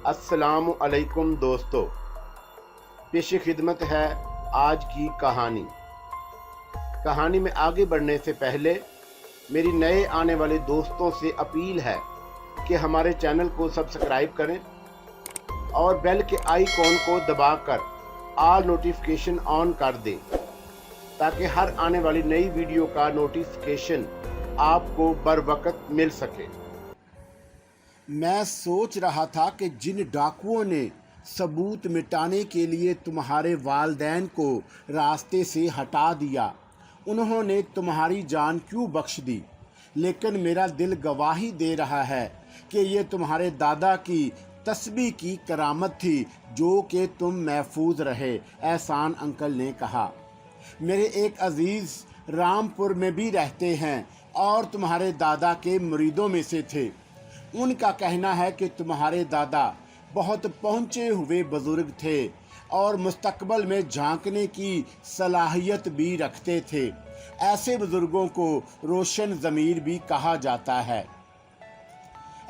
अस्सलाम अलैकुम दोस्तों, पेश खिदमत है आज की कहानी। कहानी में आगे बढ़ने से पहले मेरी नए आने वाले दोस्तों से अपील है कि हमारे चैनल को सब्सक्राइब करें और बेल के आइकॉन को दबाकर ऑल नोटिफिकेशन ऑन कर दें ताकि हर आने वाली नई वीडियो का नोटिफिकेशन आपको बर वक्त मिल सके। मैं सोच रहा था कि जिन डाकुओं ने सबूत मिटाने के लिए तुम्हारे वालिदैन को रास्ते से हटा दिया, उन्होंने तुम्हारी जान क्यों बख्श दी। लेकिन मेरा दिल गवाही दे रहा है कि ये तुम्हारे दादा की तस्बीह की करामत थी जो कि तुम महफूज रहे, एहसान अंकल ने कहा। मेरे एक अजीज़ रामपुर में भी रहते हैं और तुम्हारे दादा के मुरीदों में से थे। उनका कहना है कि तुम्हारे दादा बहुत पहुँचे हुए बुजुर्ग थे और मुस्तकबिल में झांकने की सलाहियत भी रखते थे। ऐसे बुजुर्गों को रोशन ज़मीर भी कहा जाता है।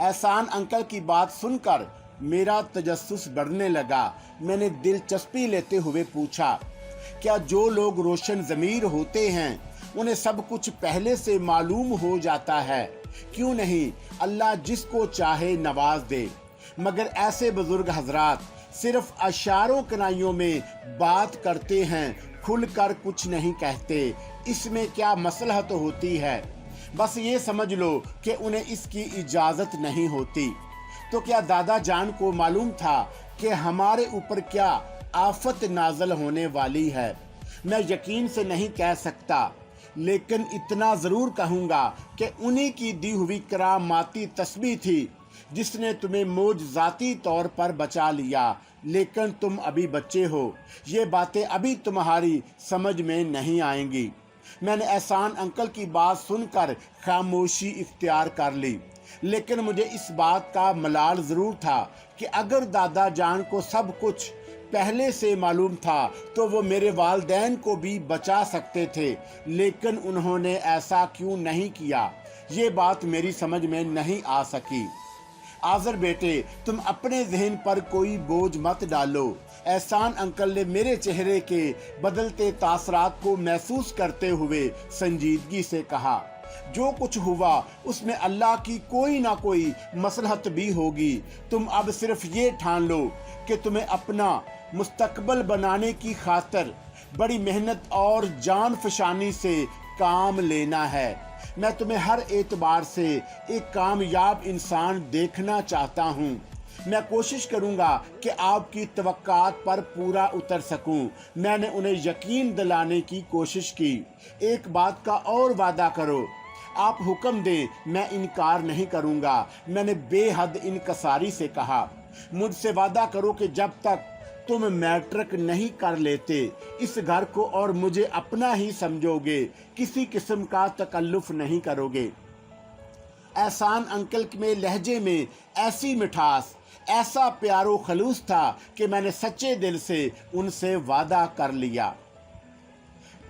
एहसान अंकल की बात सुनकर मेरा तजस्सुस बढ़ने लगा। मैंने दिलचस्पी लेते हुए पूछा, क्या जो लोग रोशन ज़मीर होते हैं उन्हें सब कुछ पहले से मालूम हो जाता है? क्यों नहीं, अल्लाह जिसको चाहे नवाज दे। मगर ऐसे बुजुर्ग हजरात सिर्फ अशारों कनाइयों में बात करते हैं, खुलकर कुछ नहीं कहते। इसमें क्या मसलहत होती है? बस ये समझ लो कि उन्हें इसकी इजाज़त नहीं होती। तो क्या दादा जान को मालूम था कि हमारे ऊपर क्या आफत नाज़ल होने वाली है? मैं यकीन से नहीं कह सकता, लेकिन इतना ज़रूर कहूँगा कि उन्हीं की दी हुई करामाती तस्बीह थी जिसने तुम्हें मोजज़ाती तौर पर बचा लिया। लेकिन तुम अभी बच्चे हो, ये बातें अभी तुम्हारी समझ में नहीं आएंगी। मैंने एहसान अंकल की बात सुनकर खामोशी इख्तियार कर ली, लेकिन मुझे इस बात का मलाल ज़रूर था कि अगर दादा जान को सब कुछ पहले से मालूम था तो वो मेरे वालिदैन को भी बचा सकते थे। लेकिन उन्होंने ऐसा क्यों नहीं किया, ये बात मेरी समझ में नहीं आ सकी। आज़र बेटे, तुम अपने जहन पर कोई बोझ मत डालो। एहसान अंकल ने मेरे चेहरे के बदलते तासरात को महसूस करते हुए संजीदगी से कहा, जो कुछ हुआ उसमें अल्लाह की कोई ना कोई मसलहत भी होगी। तुम अब सिर्फ ये ठान लो कि तुम्हें अपना मुस्तकबिल बनाने की खातिर बड़ी मेहनत और जान फशानी से काम लेना है। मैं तुम्हें हर एतबार से एक कामयाब इंसान देखना चाहता हूँ। मैं कोशिश करूँगा कि आपकी तवक्कात पर पूरा उतर सकूँ। मैंने उन्हें यकीन दिलाने की कोशिश की। एक बात का और वादा करो, आप हुक्म दें, मैं इनकार नहीं करूँगा। मैंने बेहद इनकसारी से कहा, मुझसे वादा करो कि जब तक तुम मैट्रिक नहीं कर लेते इस घर को और मुझे अपना ही समझोगे, किसी किस्म का तकल्लुफ नहीं करोगे। एहसान अंकल में लहजे में ऐसी मिठास, ऐसा प्यारो खलूस था कि मैंने सच्चे दिल से उनसे वादा कर लिया।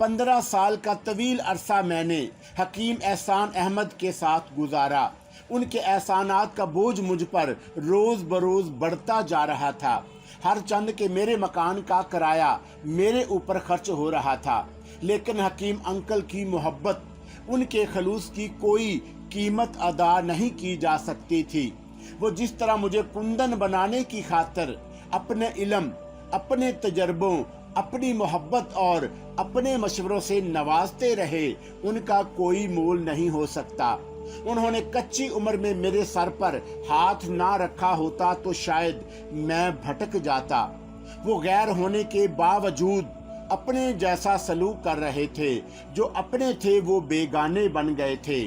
15 साल का तवील अरसा मैंने हकीम एहसान अहमद के साथ गुजारा। उनके एहसानात का बोझ मुझ पर रोज़ बरोज़ बढ़ता जा रहा था। हर चंद के मेरे मकान का किराया मेरे ऊपर खर्च हो रहा था। लेकिन हकीम अंकल की मोहब्बत, उनके खलूस की कोई कीमत अदा नहीं की जा सकती थी। वो जिस तरह मुझे कुंदन बनाने की खातिर अपने इल्म, अपने तजर्बों, अपनी मोहब्बत और अपने मशवरों से नवाजते रहे, उनका कोई मोल नहीं हो सकता। उन्होंने कच्ची उम्र में मेरे सर पर हाथ ना रखा होता तो शायद मैं भटक जाता। वो गैर होने के बावजूद अपने जैसा सलूक कर रहे थे। जो अपने थे वो बेगाने बन गए थे।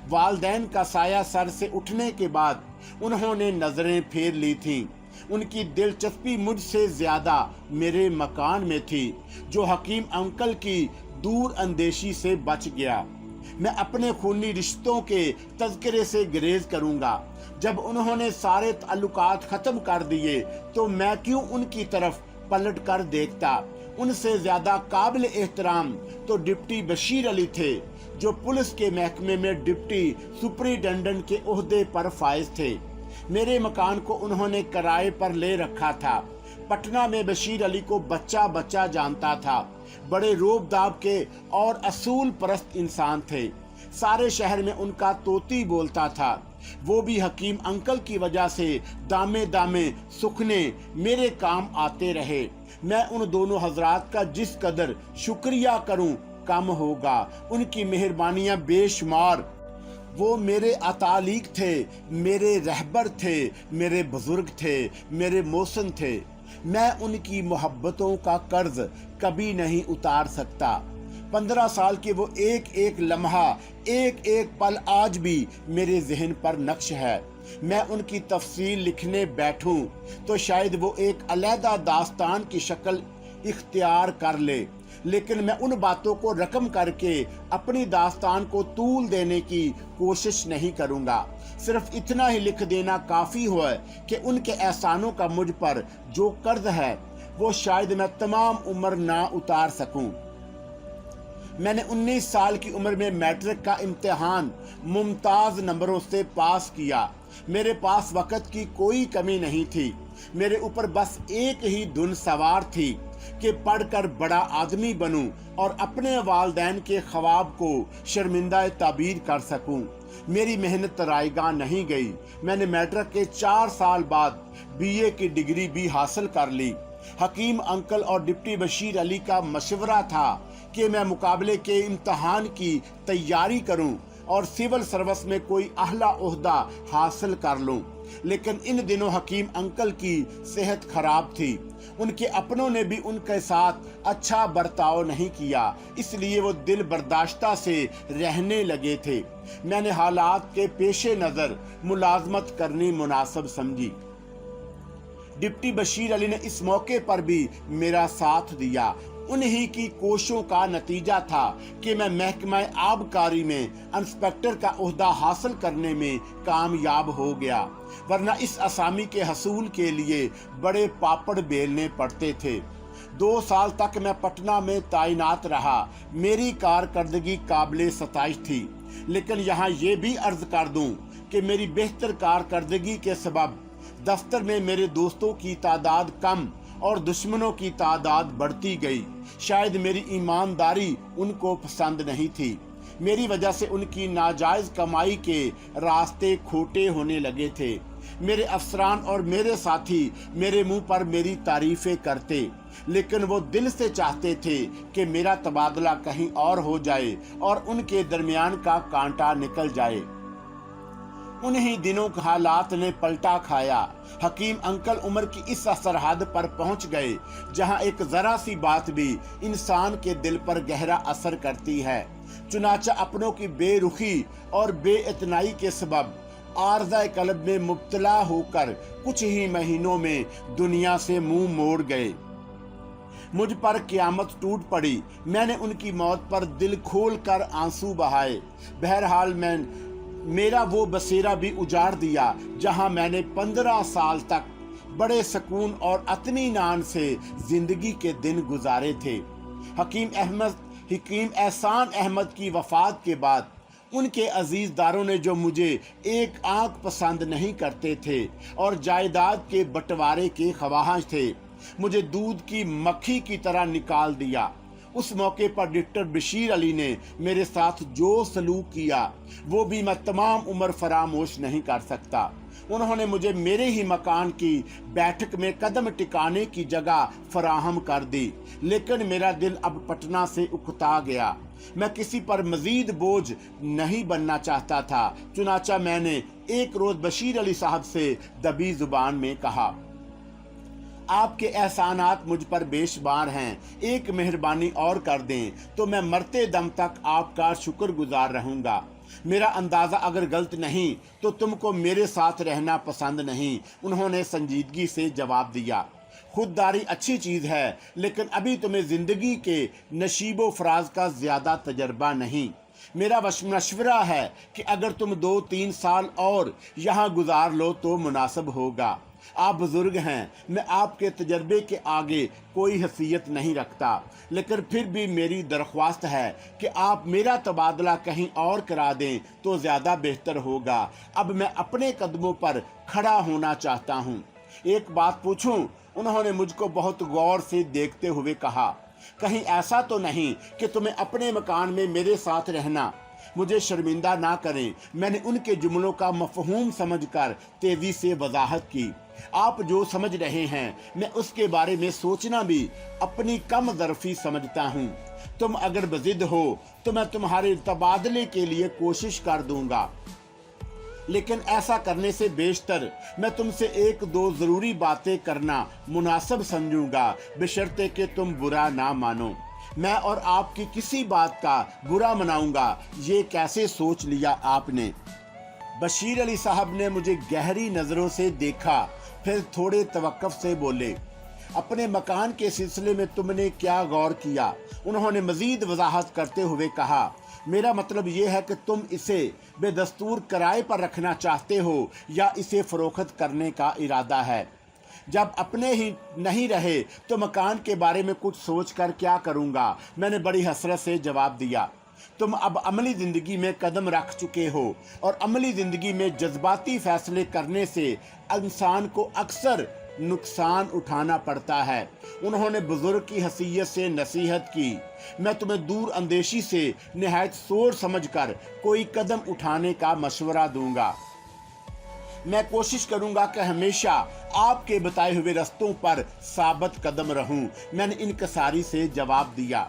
वालिदैन का साया सर से उठने के बाद उन्होंने नजरें फेर ली थीं। उनकी दिलचस्पी मुझसे ज्यादा मेरे मकान में थी, जो हकीम अंकल की दूर अंदेशी से बच गया। मैं अपने खूनी रिश्तों के तज़किरे से गुरेज करूंगा। जब उन्होंने सारे ताल्लुकात ख़त्म कर दिए तो मैं क्यों उनकी तरफ पलट कर देखता। उनसे ज़्यादा काबिल एहतराम तो डिप्टी बशीर अली थे, जो पुलिस के महकमे में डिप्टी सुपरिटेंडेंट के ओहदे पर फाइज थे। मेरे मकान को उन्होंने किराए पर ले रखा था। पटना में बशीर अली को बच्चा बच्चा जानता था। बड़े रोब दाब के और असूल परस्त इंसान थे। सारे शहर में उनका तोती बोलता था। वो भी हकीम अंकल की वजह से दामे दामे सुखने मेरे काम आते रहे। मैं उन दोनों हजरात का जिस कदर शुक्रिया करूं कम होगा। उनकी मेहरबानियां बेशुमार। वो मेरे अतालिक थे, मेरे रहबर थे, मेरे बुजुर्ग थे, मेरे मौसन थे। मैं उनकी मोहब्बतों का कर्ज कभी नहीं उतार सकता। 15 साल के वो एक एक लम्हा, एक एक पल आज भी मेरे जहन पर नक्श है। मैं उनकी तफसील लिखने बैठूं तो शायद वो एक अलहदा दास्तान की शक्ल इख्तियार कर ले, लेकिन मैं उन बातों को रकम करके अपनी दास्तान को तूल देने की कोशिश नहीं करूंगा। सिर्फ इतना ही लिख देना काफ़ी है कि उनके एहसानों का मुझ पर जो कर्ज है वो शायद मैं तमाम उम्र ना उतार सकूं। मैंने 19 साल की उम्र में मैट्रिक का इम्तिहान मुमताज नंबरों से पास किया। मेरे पास वक़्त की कोई कमी नहीं थी। मेरे ऊपर बस एक ही धुन सवार थी कि पढ़कर बड़ा आदमी बनूं और अपने वालिदैन के ख्वाब को शर्मिंदा ताबीर कर सकूं। मेरी मेहनत रायगा नहीं गई। मैंने मैट्रिक के 4 साल बाद बीए की डिग्री भी हासिल कर ली। हकीम अंकल और डिप्टी बशीर अली का मशवरा था कि मैं मुकाबले के इम्तहान की तैयारी करूं और सिविल सर्विस में कोई अहला ओहदा हासिल कर लूं। लेकिन इन दिनों हकीम अंकल की सेहत खराब थी। उनके अपनों ने भी उनके साथ अच्छा बर्ताव नहीं किया, इसलिए वो दिल बर्दाश्ता से रहने लगे थे। मैंने हालात के पेशे नज़र मुलाजमत करनी मुनासिब समझी। डिप्टी बशीर अली ने इस मौके पर भी मेरा साथ दिया। उन्हीं की कोशिशों का नतीजा था कि मैं महकमा आबकारी में इंस्पेक्टर का ओहदा हासिल करने में कामयाब हो गया, वरना इस असामी के हसूल के लिए बड़े पापड़ बेलने पड़ते थे। 2 साल तक मैं पटना में तैनात रहा। मेरी कारकर्दगी काबिले सताइश थी, लेकिन यहाँ ये भी अर्ज कर दूं कि मेरी बेहतर कारकर्दगी के सबब दफ्तर में मेरे दोस्तों की तादाद कम और दुश्मनों की तादाद बढ़ती गई। शायद मेरी ईमानदारी उनको पसंद नहीं थी। मेरी वजह से उनकी नाजायज कमाई के रास्ते खोटे होने लगे थे। मेरे अफसरान और मेरे साथी मेरे मुंह पर मेरी तारीफें करते, लेकिन वो दिल से चाहते थे कि मेरा तबादला कहीं और हो जाए और उनके दरमियान का कांटा निकल जाए। उन्हीं दिनों के हालात ने पलटा खाया। हकीम अंकल उम्र की इस सरहद पर पहुंच गए जहां एक जरा सी बात भी इंसान के दिल पर गहरा असर करती है। चुनाचा अपनों की बेरुखी और बेइतनाई के सबब आर्ज़ा कल्ब में मुब्तला होकर कुछ ही महीनों में दुनिया से मुंह मोड़ गए। मुझ पर क़यामत टूट पड़ी। मैंने उनकी मौत पर दिल खोल कर आंसू बहाए। बहरहाल मेरा वो बसेरा भी उजाड़ दिया जहां मैंने 15 साल तक बड़े सुकून और इत्मीनान से जिंदगी के दिन गुजारे थे। हकीम एहसान अहमद की वफात के बाद उनके अजीजदारों ने, जो मुझे एक आंख पसंद नहीं करते थे और जायदाद के बंटवारे के ख्वाहिश थे, मुझे दूध की मक्खी की तरह निकाल दिया। उस मौके पर डॉक्टर बशीर अली ने मेरे साथ जो सलूक किया वो भी मैं तमाम उम्र फरामोश नहीं कर सकता। उन्होंने मुझे मेरे ही मकान की बैठक में कदम टिकाने की जगह फराहम कर दी, लेकिन मेरा दिल अब पटना से उकता गया। मैं किसी पर मजीद बोझ नहीं बनना चाहता था। चुनाचा मैंने एक रोज बशीर अली साहब से दबी जुबान में कहा, आपके एहसानात मुझ पर बेशुमार हैं। एक मेहरबानी और कर दें तो मैं मरते दम तक आपका शुक्रगुजार रहूंगा। मेरा अंदाज़ा अगर गलत नहीं तो तुमको मेरे साथ रहना पसंद नहीं। उन्होंने संजीदगी से जवाब दिया, खुददारी अच्छी चीज़ है, लेकिन अभी तुम्हें ज़िंदगी के नशीबो फराज का ज़्यादा तजर्बा नहीं। मेरा मशवरा है कि अगर तुम 2-3 साल और यहाँ गुजार लो तो मुनासिब होगा। आप बुजुर्ग हैं, मैं आपके तजर्बे के आगे कोई हैसियत नहीं रखता, लेकिन फिर भी मेरी दरख्वास्त है कि आप मेरा तबादला कहीं और करा दें तो ज़्यादा बेहतर होगा। अब मैं अपने कदमों पर खड़ा होना चाहता हूँ। एक बात पूछूं? उन्होंने मुझको बहुत गौर से देखते हुए कहा। कहीं ऐसा तो नहीं कि तुम्हें अपने मकान में मेरे साथ रहना मुझे शर्मिंदा ना करें। मैंने उनके जुमलों का मफहूम समझकर तेजी से वजाहत की। आप जो समझ रहे हैं मैं उसके बारे में सोचना भी अपनी कम ज़रफ़ी समझता हूँ। तुम अगर बज़िद हो तो मैं तुम्हारे तबादले के लिए कोशिश कर दूंगा, लेकिन ऐसा करने से बेशतर मैं तुमसे एक दो ज़रूरी बातें करना मुनासिब समझूंगा, बशर्ते कि तुम बुरा ना मानो। मैं और आपकी किसी बात का बुरा मनाऊंगा, ये कैसे सोच लिया आपने? बशीर अली साहब ने मुझे गहरी नज़रों से देखा, फिर थोड़े तवक्कुफ से बोले, अपने मकान के सिलसिले में तुमने क्या गौर किया? उन्होंने मजीद वजाहत करते हुए कहा, मेरा मतलब ये है कि तुम इसे बेदस्तूर किराए पर रखना चाहते हो या इसे फ़रोख्त करने का इरादा है। जब अपने ही नहीं रहे तो मकान के बारे में कुछ सोच कर क्या करूँगा? मैंने बड़ी हसरत से जवाब दिया, तुम अब अमली ज़िंदगी में कदम रख चुके हो और अमली ज़िंदगी में जज्बाती फ़ैसले करने से इंसान को अक्सर नुकसान उठाना पड़ता है। उन्होंने बुजुर्ग की हैसियत से नसीहत की, मैं तुम्हें दूर अंदेशी से निहायत सोच समझकर कोई कदम उठाने का मशवरा दूंगा। मैं कोशिश करूंगा कि हमेशा आपके बताए हुए रास्तों पर साबित कदम रहूं। मैंने इनकसारी से जवाब दिया,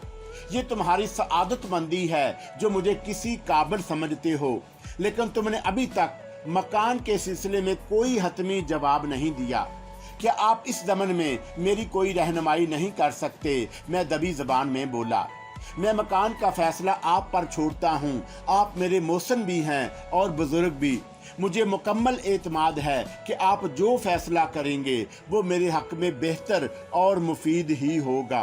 ये तुम्हारी सआदतमंदी है जो मुझे किसी काबिल समझते हो, लेकिन तुमने अभी तक मकान के सिलसिले में कोई हतमी जवाब नहीं दिया। क्या आप इस ज़मन में मेरी कोई रहनुमाई नहीं कर सकते? मैं दबी ज़बान में बोला, मैं मकान का फैसला आप पर छोड़ता हूँ। आप मेरे मौसन भी हैं और बुजुर्ग भी। मुझे मुकम्मल एतमाद है कि आप जो फैसला करेंगे वो मेरे हक़ में बेहतर और मुफीद ही होगा।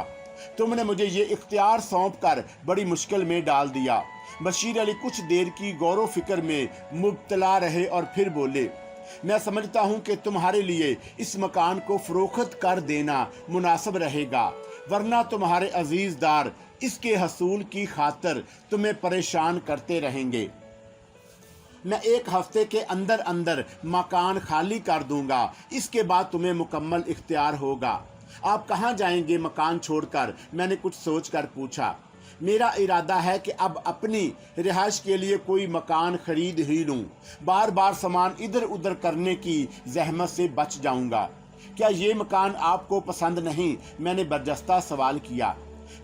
तुमने मुझे ये इख्तियार सौंप कर बड़ी मुश्किल में डाल दिया। बशीर अली कुछ देर की गौर व फिक्र में मुब्तला रहे और फिर बोले, मैं समझता हूँ कि तुम्हारे लिए इस मकान को फ़रोख्त कर देना मुनासिब रहेगा, वरना तुम्हारे अजीज़दार इसके हसूल की खातिर तुम्हें परेशान करते रहेंगे। मैं एक हफ्ते के अंदर अंदर मकान खाली कर दूंगा, इसके बाद तुम्हें मुकम्मल इख्तियार होगा। आप कहाँ जाएंगे मकान छोड़कर? मैंने कुछ सोच कर पूछा। मेरा इरादा है कि अब अपनी रिहाइश के लिए कोई मकान खरीद ही लूँ। बार बार सामान इधर उधर करने की जहमत से बच जाऊंगा। क्या ये मकान आपको पसंद नहीं? मैंने बर्जस्ता सवाल किया।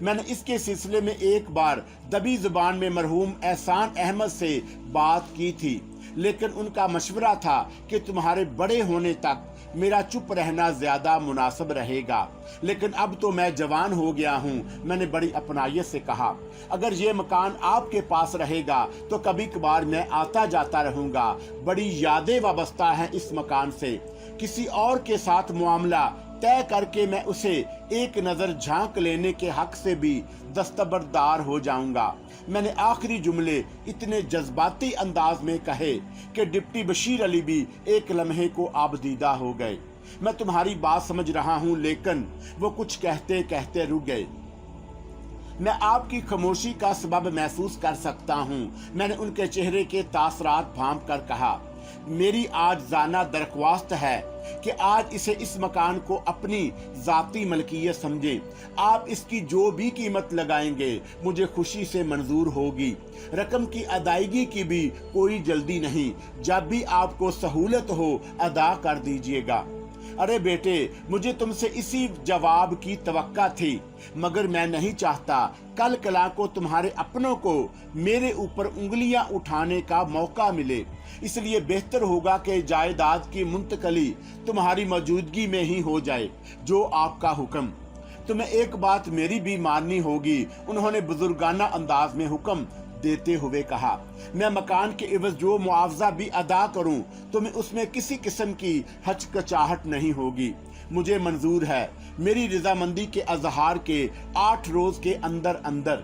मैंने इसके सिलसिले में एक बार दबी ज़ुबान में मरहूम एहसान अहमद से बात की थी, लेकिन उनका मशवरा था कि तुम्हारे बड़े होने तक मेरा चुप रहना ज़्यादा मुनासिब रहेगा। लेकिन अब तो मैं जवान हो गया हूँ। मैंने बड़ी अपनायत से कहा, अगर ये मकान आपके पास रहेगा तो कभी कभार मैं आता जाता रहूँगा। बड़ी यादें वाबस्ता हैं इस मकान से। किसी और के साथ मामला तय करके मैं उसे एक नज़र झांक लेने के हक से भी दस्तबरदार हो जाऊंगा। मैंने आखिरी जुमले इतने जज्बाती अंदाज में कहे कि डिप्टी बशीर अली भी एक लम्हे को आबदीदा हो गए। मैं तुम्हारी बात समझ रहा हूँ, लेकिन वो कुछ कहते कहते रुक गए। मैं आपकी खामोशी का सबब महसूस कर सकता हूँ। मैंने उनके चेहरे के तासरात भांप कर कहा, मेरी आज जाना दरख्वास्त है कि आज इसे इस मकान को अपनी ज़ाती मलकियत समझें। आप इसकी जो भी कीमत लगाएंगे मुझे खुशी से मंजूर होगी। रकम की अदायगी की भी कोई जल्दी नहीं, जब भी आपको सहूलत हो अदा कर दीजिएगा। अरे बेटे, मुझे तुमसे इसी जवाब की तवक्का थी, मगर मैं नहीं चाहता कल कला को तुम्हारे अपनों को मेरे ऊपर उंगलियां उठाने का मौका मिले। इसलिए बेहतर होगा कि जायदाद की मुंतकली तुम्हारी मौजूदगी में ही हो जाए। जो आपका हुक्म। तुम्हें एक बात मेरी भी माननी होगी, उन्होंने बुजुर्गाना अंदाज में हुक्म देते हुए कहा। मैं मकान के इवज जो मुआवजा भी अदा करूं, तुम्हें उसमें किसी किस्म की हचकचाहट नहीं होगी। मुझे मंजूर है। मेरी रजामंदी के अजहार के 8 रोज के अंदर अंदर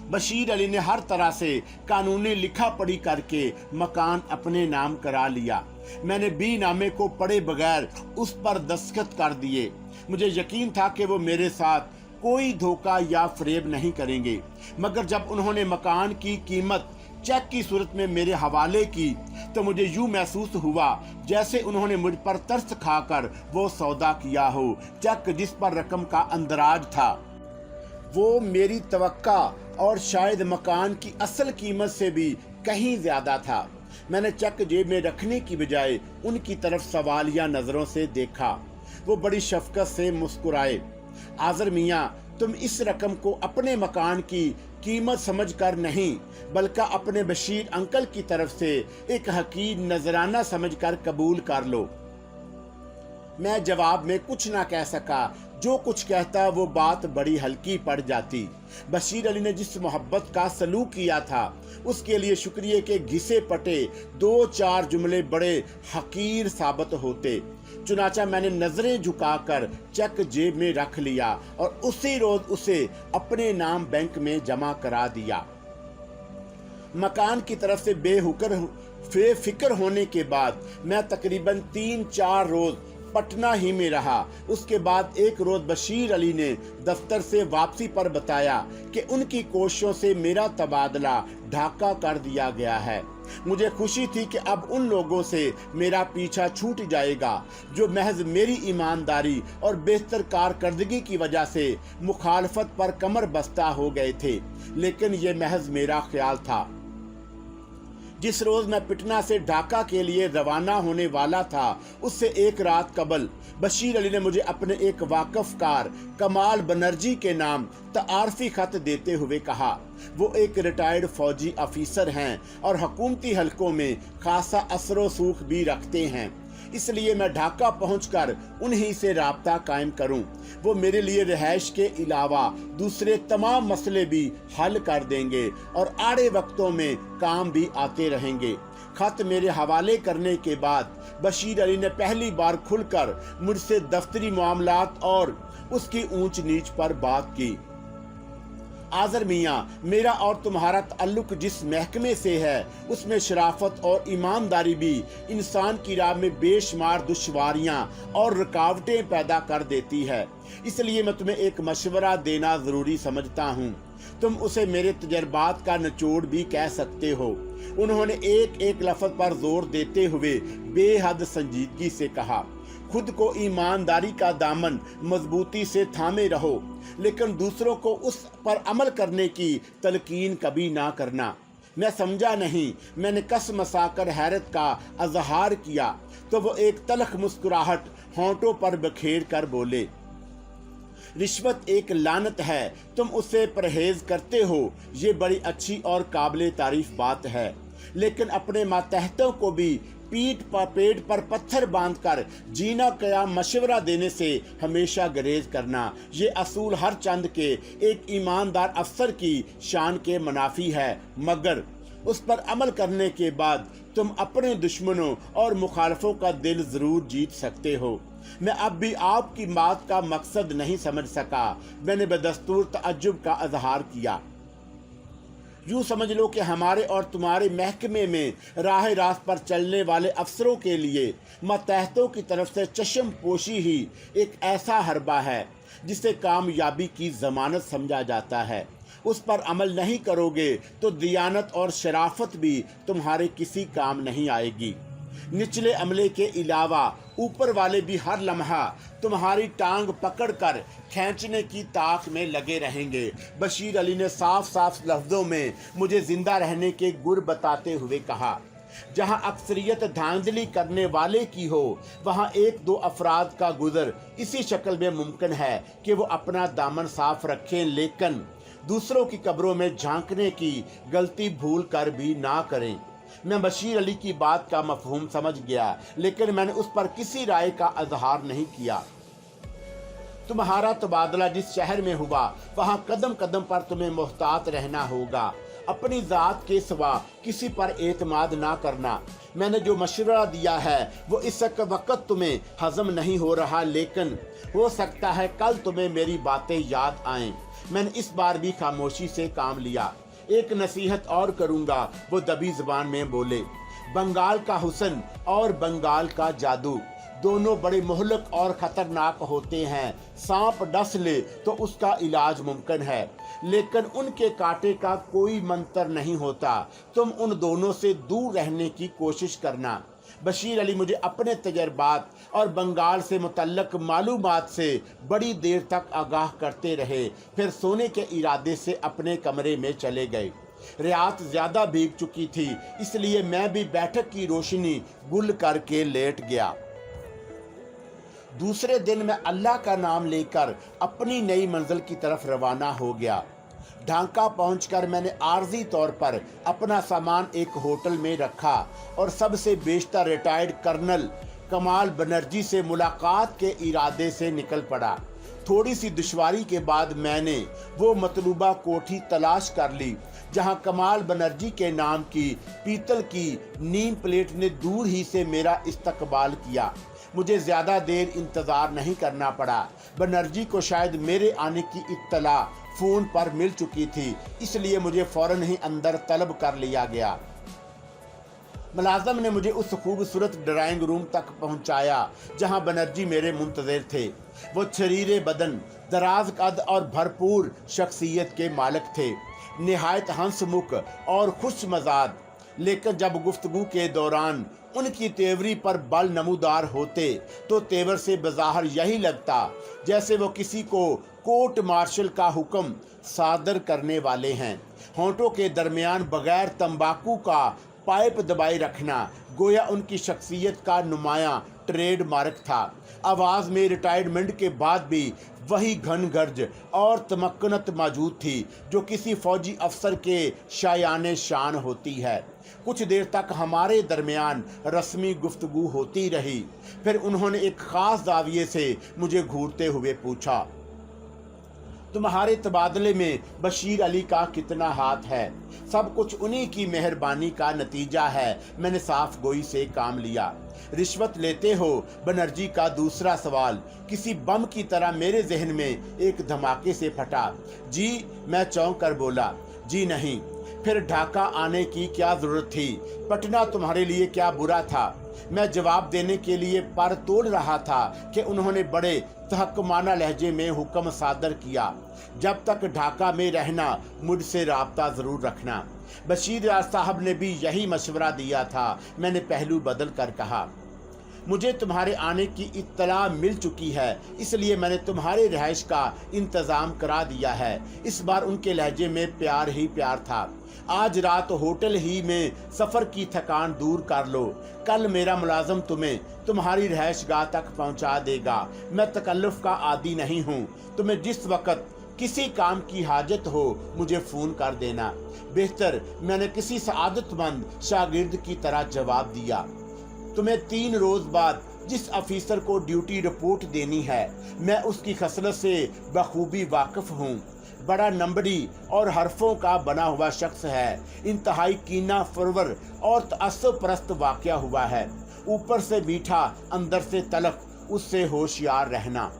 बशीर अली ने हर तरह से कानूनी लिखा पढ़ी करके मकान अपने नाम करा लिया। मैंने बी नामे को पढ़े बगैर उस पर दस्तखत कर दिए। मुझे यकीन था कि वो मेरे साथ कोई धोखा या फरेब नहीं करेंगे, मगर जब उन्होंने मकान की कीमत चेक की सूरत में मेरे हवाले की तो मुझे यूं महसूस हुआ जैसे उन्होंने मुझ पर तरस खाकर वो सौदा किया हो। चेक जिस पर रकम का अंदराज था वो मेरी तवक्का और शायद मकान की असल कीमत से भी कहीं ज्यादा था। मैंने चेक जेब में रखने की बजाय उनकी तरफ सवालिया नजरों से देखा। वो बड़ी शफकत से मुस्कुराए। आज़र मियाँ, तुम इस रकम को अपने मकान की कीमत समझकर नहीं बल्कि अपने बशीर अंकल की तरफ से एक हकीर नजराना समझकर कबूल कर लो। मैं जवाब में कुछ ना कह सका। जो कुछ कहता वो बात बड़ी हल्की पड़ जाती। बशीर अली ने जिस मोहब्बत का सलूक किया था उसके लिए शुक्रिया के घिसे पटे 2-4 जुमले बड़े हकीर साबित होते। चुनाचा मैंने नजरें झुकाकर चेक जेब में रख लिया और उसी रोज उसे अपने नाम बैंक में जमा करा दिया। मकान की तरफ से बेफिक्र होने के बाद मैं तकरीबन 3-4 रोज पटना ही में रहा। उसके बाद एक रोज बशीर अली ने दफ्तर से वापसी पर बताया कि उनकी कोशिशों से मेरा तबादला ढाका कर दिया गया है। मुझे खुशी थी कि अब उन लोगों से मेरा पीछा छूट जाएगा जो महज मेरी ईमानदारी और बेहतर कारकर्दगी की वजह से मुखालफत पर कमर बस्ता हो गए थे, लेकिन ये महज मेरा ख्याल था। जिस रोज मैं पटना से ढाका के लिए रवाना होने वाला था उससे एक रात कबल बशीर अली ने मुझे अपने एक वाकफकार कमाल बनर्जी के नाम तारफी खत देते हुए कहा। वो एक रिटायर्ड फौजी अफीसर हैं और हुकूमती हलकों में खासा असर सूख भी रखते हैं, इसलिए मैं ढाका पहुंचकर उन्हीं से राब्ता कायम करूं। वो मेरे लिए रिहाइश के अलावा दूसरे तमाम मसले भी हल कर देंगे और आड़े वक्तों में काम भी आते रहेंगे। खत मेरे हवाले करने के बाद बशीर अली ने पहली बार खुलकर मुझसे दफ्तरी मामलात और उसकी ऊंच नीच पर बात की। आज़र मियाँ, मेरा और तुम्हारा ताल्लुक जिस महकमे से है उसमें शराफत और ईमानदारी भी इंसान की राह में बेशुमार दुश्वारियां और रुकावटें पैदा कर देती है, इसलिए मैं तुम्हें एक मशवरा देना जरूरी समझता हूँ। तुम उसे मेरे तजर्बात का निचोड़ भी कह सकते हो। उन्होंने एक एक लफ्ज पर जोर देते हुए बेहद संजीदगी से कहा, खुद को ईमानदारी का दामन मजबूती से थामे रहो, लेकिन दूसरों को उस पर अमल करने की तलकीन कभी ना करना। मैं समझा नहीं। मैंने कसमसाकर हैरत का अजहार किया तो वो एक तलख मुस्कुराहट होंठों पर बखेर कर बोले, रिश्वत एक लानत है, तुम उससे परहेज करते हो, ये बड़ी अच्छी और काबिले तारीफ बात है, लेकिन अपने मातहतों को भी पेट पर पत्थर बांधकर जीना क्या मशवरा देने से हमेशा गुरेज करना, ये असूल हर चंद के एक ईमानदार अफसर की शान के मुनाफी है, मगर उस पर अमल करने के बाद तुम अपने दुश्मनों और मुखालफों का दिल जरूर जीत सकते हो। मैं अब भी आपकी बात का मकसद नहीं समझ सका। मैंने बदस्तूर तअज्जुब का इजहार किया। यूं समझ लो कि हमारे और तुम्हारे महकमे में राह रास्त पर चलने वाले अफसरों के लिए मतहतों की तरफ से चश्म पोशी ही एक ऐसा हरबा है जिसे कामयाबी की जमानत समझा जाता है। उस पर अमल नहीं करोगे तो दियानत और शराफत भी तुम्हारे किसी काम नहीं आएगी। निचले अमले के अलावा ऊपर वाले भी हर लम्हा तुम्हारी टांग पकड़कर खींचने की ताक में लगे रहेंगे। बशीर अली ने साफ साफ लफ्जों में मुझे जिंदा रहने के गुर बताते हुए कहा, जहां अक्सरियत धांधली करने वाले की हो वहां एक दो अफराद का गुजर इसी शक्ल में मुमकिन है कि वो अपना दामन साफ रखें, लेकिन दूसरों की कब्रों में झांकने की गलती भूल कर भी ना करें। मैं बशीर अली की बात का मफहूम समझ गया, लेकिन मैंने उस पर किसी राय का इजहार नहीं किया। तुम्हारा तबादला जिस शहर में हुआ वहां कदम कदम पर तुम्हें मोहतात रहना होगा। अपनी जात के सिवा किसी पर एतमाद ना करना। मैंने जो मशवरा दिया है वो इस वक्त तुम्हें हजम नहीं हो रहा, लेकिन हो सकता है कल तुम्हें मेरी बातें याद आएं। मैंने इस बार भी खामोशी से काम लिया। एक नसीहत और करूंगा, वो दबी जुबान में बोले। बंगाल का हुस्न और बंगाल का जादू दोनों बड़े मुहलक और खतरनाक होते हैं। सांप डस ले तो उसका इलाज मुमकिन है, लेकिन उनके कांटे का कोई मंत्र नहीं होता। तुम उन दोनों से दूर रहने की कोशिश करना। बशीर अली मुझे अपने तजर्बात और बंगाल से मुतल्लक मालूमात से बड़ी देर तक आगाह करते रहे, फिर सोने के इरादे से अपने कमरे में चले गए। रात ज़्यादा भीग चुकी थी, इसलिए मैं भी बैठक की रोशनी गुल करके लेट गया। दूसरे दिन मैं अल्लाह का नाम लेकर अपनी नई मंजिल की तरफ रवाना हो गया। ढाका पहुंचकर मैंने आर्जी तौर पर अपना सामान एक होटल में रखा और सबसे बेशतर रिटायर्ड कर्नल कमाल बनर्जी से मुलाकात के इरादे से निकल पड़ा। थोड़ी सी दुश्वारी के बाद मैंने वो मतलूबा कोठी तलाश कर ली, जहां कमाल बनर्जी के नाम की पीतल की नीम प्लेट ने दूर ही से मेरा इस्तकबाल किया। मुझे ज़्यादा देर इंतज़ार नहीं करना पड़ा। बनर्जी को शायद मेरे आने की इत्तला फ़ोन पर मिल चुकी थी, इसलिए मुझे फ़ौरन ही अंदर तलब कर लिया गया। मुलाज़म ने मुझे उस खूबसूरत ड्राइंग रूम तक पहुंचाया जहां बनर्जी मेरे मुंतज़िर थे। वो शरीरे बदन, दराज कद और भरपूर शख्सियत के मालिक थे, निहायत हंसमुख और खुश मजाज। लेकिन जब गुफ्तगू के दौरान उनकी तेवरी पर बल नमूदार होते तो तेवर से बज़ाहिर यही लगता जैसे वो किसी को कोर्ट मार्शल का हुक्म सादर करने वाले हैं। होंठों के दरमियान बगैर तंबाकू का पाइप दबाए रखना गोया उनकी शख्सियत का नुमायां ट्रेड मार्क था। आवाज़ में रिटायरमेंट के बाद भी वही घन गर्ज और तमक्कनत मौजूद थी जो किसी फौजी अफसर के शायाने शान होती है। कुछ देर तक हमारे दरमियान रस्मी गुफ्तगू होती रही, फिर उन्होंने एक ख़ास जाविये से मुझे घूरते हुए पूछा, तुम्हारे तबादले में बशीर अली का कितना हाथ है? सब कुछ उन्हीं की मेहरबानी का नतीजा है। मैंने साफ गोई से काम लिया। रिश्वत लेते हो? बनर्जी का दूसरा सवाल किसी बम की तरह मेरे जहन में एक धमाके से फटा। जी, मैं चौंक कर बोला, जी नहीं। फिर ढाका आने की क्या जरूरत थी? पटना तुम्हारे लिए क्या बुरा था? मैं जवाब देने के लिए पर तोड़ रहा था कि उन्होंने बड़े तहक्कुमाना लहजे में हुक्म सादर किया, जब तक ढाका में रहना मुझसे राब्ता ज़रूर रखना। बशीर साहब ने भी यही मशवरा दिया था। मैंने पहलू बदल कर कहा, मुझे तुम्हारे आने की इत्तला मिल चुकी है, इसलिए मैंने तुम्हारे रिहाइश का इंतज़ाम करा दिया है। इस बार उनके लहजे में प्यार ही प्यार था। आज रात होटल ही में सफ़र की थकान दूर कर लो। कल मेरा मुलाजम तुम्हें तुम्हारी रिहाइश गाह तक पहुंचा देगा। मैं तकल्लुफ़ का आदी नहीं हूँ। तुम्हें जिस वक़्त किसी काम की हाजत हो मुझे फ़ोन कर देना। बेहतर, मैंने किसी सआदतमंद शागिर्द की तरह जवाब दिया। तुम्हें 3 रोज़ बाद जिस अफीसर को ड्यूटी रिपोर्ट देनी है, मैं उसकी खसलत से बखूबी वाकिफ़ हूँ। बड़ा नंबरी और हरफों का बना हुआ शख्स है। इंतहाई कीना फरवर और तअस्सुब परस्त वाक़या हुआ है। ऊपर से मीठा, अंदर से तलख। उससे होशियार रहना।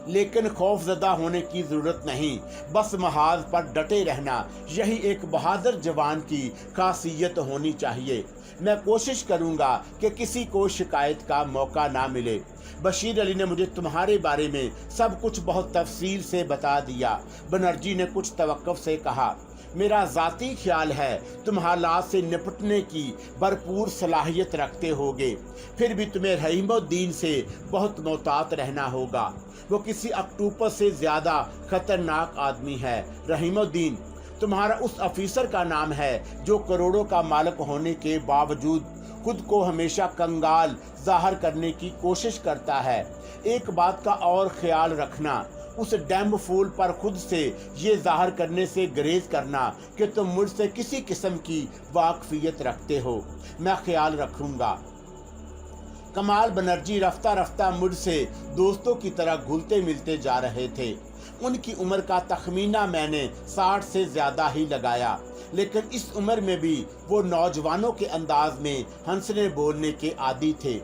लेकिन खौफजदा होने की ज़रूरत नहीं, बस महाज पर डटे रहना। यही एक बहादुर जवान की खासियत होनी चाहिए। मैं कोशिश करूंगा कि किसी को शिकायत का मौका ना मिले। बशीर अली ने मुझे तुम्हारे बारे में सब कुछ बहुत तफसील से बता दिया। बनर्जी ने कुछ तवक्कुफ से कहा, मेरा ज़ाती ख्याल है तुम हालात से निपटने की भरपूर सलाहियत रखते होगे, फिर भी तुम्हें रहीमुद्दीन से बहुत मोहतात रहना होगा। वो किसी अक्टूबर से ज़्यादा खतरनाक आदमी है। रहीमुद्दीन तुम्हारा उस अफीसर का नाम है जो करोड़ों का मालिक होने के बावजूद खुद को हमेशा कंगाल जाहिर करने की कोशिश करता है। एक बात का और ख्याल रखना, उस डैम फूल पर खुद से ये जाहिर करने से गुरेज करना कि तुम मुझसे किसी किस्म की वाकफियत रखते हो। मैं ख्याल रखूँगा। कमाल बनर्जी रफ्ता रफ्ता मुझसे दोस्तों की तरह घुलते मिलते जा रहे थे। उनकी उम्र का तखमीना मैंने 60 से ज़्यादा ही लगाया, लेकिन इस उम्र में भी वो नौजवानों के अंदाज में हंसने बोलने के आदी थे।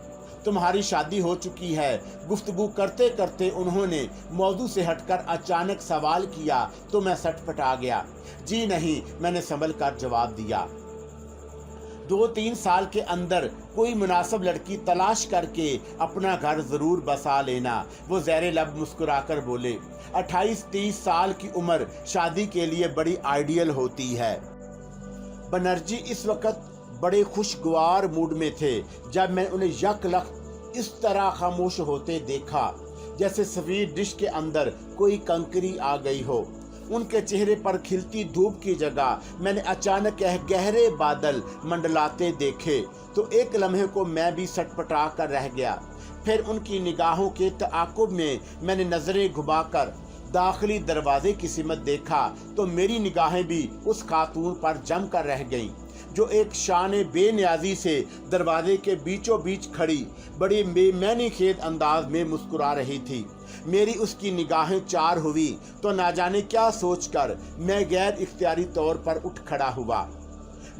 तुम्हारी शादी हो चुकी है। गुफ्तगू करते करते उन्होंने मौजू से हटकर अचानक सवाल किया तो मैं सटपटा गया। जी नहीं, मैंने संभल कर जवाब दिया। 2-3 साल के अंदर कोई मुनासिब लड़की तलाश करके अपना घर जरूर बसा लेना। वो ज़ेरे लब मुस्कुराकर बोले, 28-30 साल की उम्र शादी के लिए बड़ी आइडियल होती है। बनर्जी इस वक्त बड़े खुशगवार मूड में थे जब मैं उन्हें यकलख्त इस तरह खामोश होते देखा जैसे स्वीट डिश के अंदर कोई कंकरी आ गई हो। उनके चेहरे पर खिलती धूप की जगह मैंने अचानक गहरे बादल मंडलाते देखे तो एक लम्हे को मैं भी सटपटा कर रह गया। फिर उनकी निगाहों के ताक़ुब में मैंने नजरें घुमाकर दाखिली दरवाजे की सिमत देखा तो मेरी निगाहें भी उस खातून पर जम कर रह गईं जो एक शान बेनियाजी से दरवाजे के बीचों बीच खड़ी बड़ी बेमैनी खेद अंदाज में मुस्कुरा रही थी। मेरी उसकी निगाहें चार हुई तो ना जाने क्या सोचकर मैं गैर इख्तियारी तौर पर उठ खड़ा हुआ।